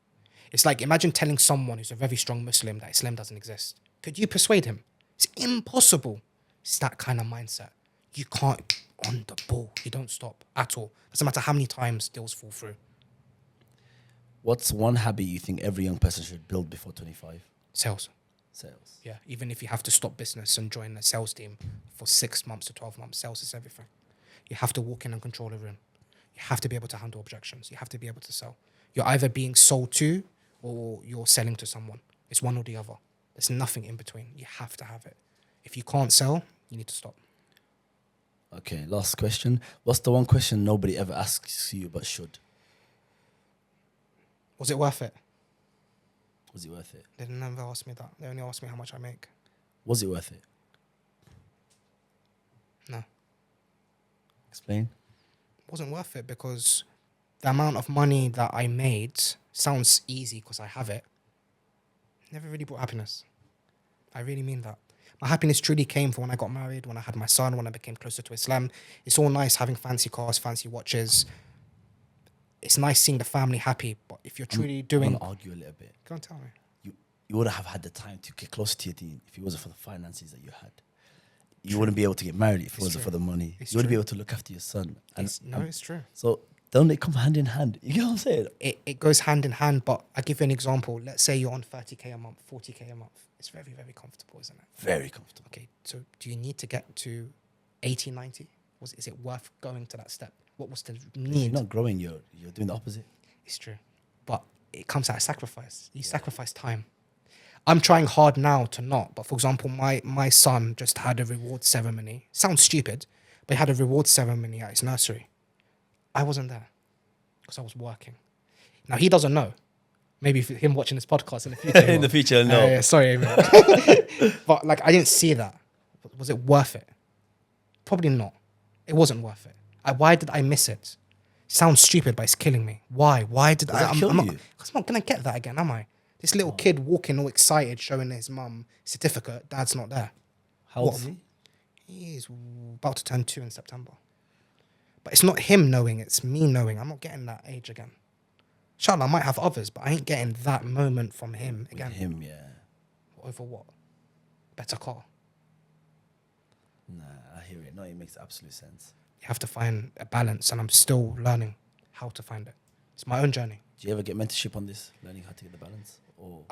It's like, imagine telling someone who's a very strong Muslim that Islam doesn't exist. Could you persuade him? It's impossible. It's that kind of mindset. You can't on the ball. You don't stop at all. Doesn't matter how many times deals fall through.
What's one habit you think every young person should build before 25?
Sales.
Sales.
Yeah, even if you have to stop business and join a sales team for 6 months to 12 months, sales is everything. You have to walk in and control a room. You have to be able to handle objections. You have to be able to sell. You're either being sold to or you're selling to someone. It's one or the other. There's nothing in between. You have to have it. If you can't sell, you need to stop.
Okay, last question. What's the one question nobody ever asks you but should?
Was it worth it?
Was it worth it?
They never asked me that. They only asked me how much I make.
Was it worth it?
No.
Explain.
It wasn't worth it because the amount of money that I made sounds easy because I have it. Never really brought happiness. I really mean that. My happiness truly came from when I got married, when I had my son, when I became closer to Islam. It's all nice having fancy cars, fancy watches. It's nice seeing the family happy, but if you're truly doing...
I want to argue a little bit.
Go on, tell me.
You wouldn't have had the time to get closer to your deen if it wasn't for the finances that you had. You wouldn't be able to get married if it wasn't for the money. You wouldn't be able to look after your son.
It's true.
So don't they come hand in hand? You get what I'm saying?
It goes hand in hand, but I'll give you an example. Let's say you're on 30K a month, 40K a month. It's very, very comfortable, isn't it?
Very comfortable.
Okay, so do you need to get to 80, 90? Is it worth going to that step? What was the need?
You're not growing, you're doing the opposite.
It's true. But it comes at a sacrifice. You sacrifice time. I'm trying hard now to not. But for example, my son just had a reward ceremony. Sounds stupid, but he had a reward ceremony at his nursery. I wasn't there because I was working. Now, he doesn't know. Maybe him watching this podcast in the future.
In the future, no.
Yeah, sorry. But like, I didn't see that. Was it worth it? Probably not. It wasn't worth it. Why did I miss it? Sounds stupid, but it's killing me. Why? Why did I?
Kill you?
Because I'm not going to get that again, am I? This little kid walking all excited, showing his mum certificate. Dad's not there.
How old is he?
He's about to turn 2 in September. But it's not him knowing, it's me knowing. I'm not getting that age again. Inshallah, I might have others, but I ain't getting that moment from him again.
With him, yeah.
Over what? Better car.
Nah, I hear it. No, it makes absolute sense.
You have to find a balance, and I'm still learning how to find it. It's my own journey.
Do you ever get mentorship on this, learning how to get the balance? Or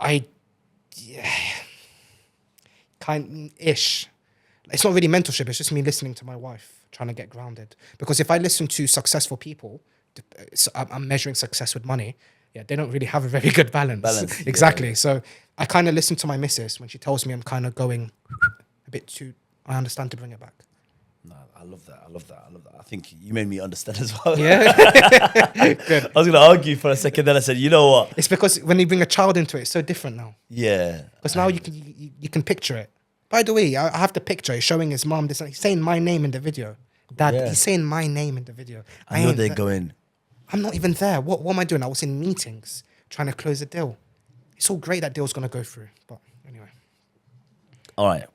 kind-ish. It's not really mentorship. It's just me listening to my wife, trying to get grounded. Because if I listen to successful people, I'm measuring success with money. Yeah, they don't really have a very good balance. Exactly. Yeah. So I kind of listen to my missus when she tells me I'm kind of going a bit too. I understand to bring it back.
No, I love that. I think you made me understand as well.
Yeah. Good.
I was going to argue for a second, then I said, you know what?
It's because when you bring a child into it, it's so different now.
Yeah.
Because now you can picture it. By the way, I have the picture. He's showing his mom this. He's saying my name in the video. Dad, he's saying my name in the video.
I know they're going.
I'm not even there. What am I doing? I was in meetings trying to close a deal. It's all great that deal's going to go through. But anyway.
All right.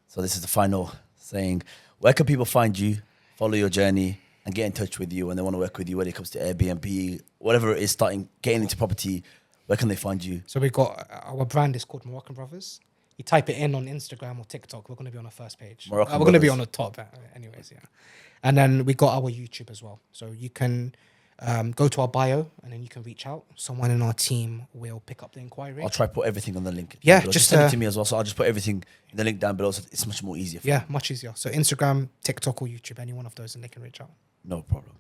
So this is the final saying. Where can people find you, follow your journey, and get in touch with you when they want to work with you, when it comes to Airbnb, whatever it is, getting into property, where can they find you?
So we got, our brand is called Moroccan Brothers. You type it in on Instagram or TikTok, we're going to be on the first page. We're going to be on the top anyways, yeah. And then we got our YouTube as well. So you can go to our bio and then you can reach out. Someone in our team will pick up the inquiry.
I'll try to put everything on the link.
Yeah,
just send it to me as well. So I'll just put everything in the link down below. So it's much more easier.
Yeah, much easier. So Instagram, TikTok or YouTube, any one of those, and they can reach out.
No problem.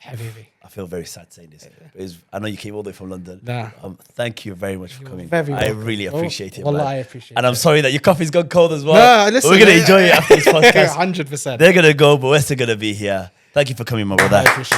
Habibi.
I feel very sad saying this. I know you came all the way from London.
Nah.
Thank you very much for coming.
Very
I
welcome.
really appreciate it.
Wallah,
man.
I appreciate it.
And I'm sorry that your coffee's gone cold as well.
No, listen,
we're gonna enjoy it after this podcast.
100%.
They're gonna go, but we're still gonna be here. Thank you for coming, my brother.
I appreciate it.